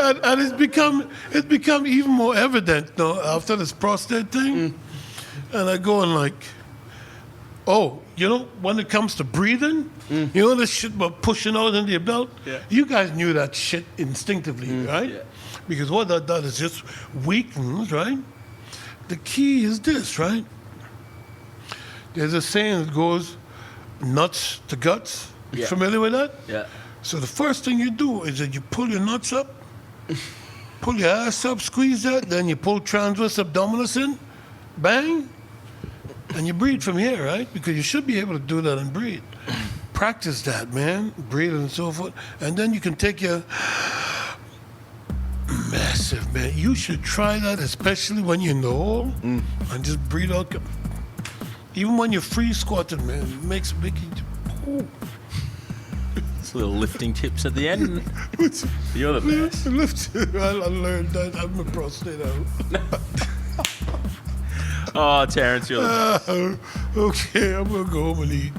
And it's become even more evident now after this prostate thing. And I go and like, oh, you know, when it comes to breathing, you know this shit about pushing out into your belt? Yeah. You guys knew that shit instinctively, right? Yeah. Because what that does is just weakens, right? The key is this, right? There's a saying that goes, nuts to guts. You Yeah. familiar with that? Yeah. So the first thing you do is that you pull your nuts up, pull your ass up, squeeze that, then you pull transverse abdominis in, bang, and you breathe from here, right? Because you should be able to do that and breathe. Practice that, man, breathe and so forth. And then you can take your massive, man. You should try that, especially when you're in the hole, and just breathe out. Even when you're free squatting, man, it makes a big... Ooh. It's little lifting tips at the end. You're the best. I learned that. I'm a prostate out. Oh, Terrence, you're the best. Okay, I'm gonna go home and eat.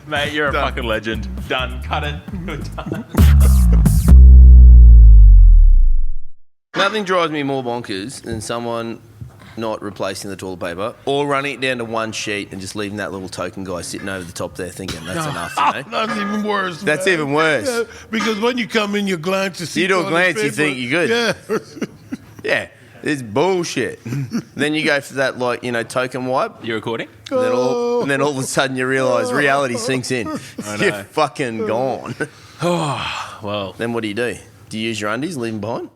Mate, you're a Done. fucking legend. Done. Cut it. We're done. Nothing drives me more bonkers than someone not replacing the toilet paper or running it down to one sheet and just leaving that little token guy sitting over the top there thinking that's enough, you know? That's even worse. That's man. even worse. Yeah, because when you come in, you glance, you see. You do a toilet glance, you paper. think you're good. Yeah. Yeah, it's bullshit. Then you go for that, like, you know, token wipe. You recording? And then all of a sudden you realise reality sinks in. You're fucking gone. Well, Then what do? Do you use your undies, leave them behind?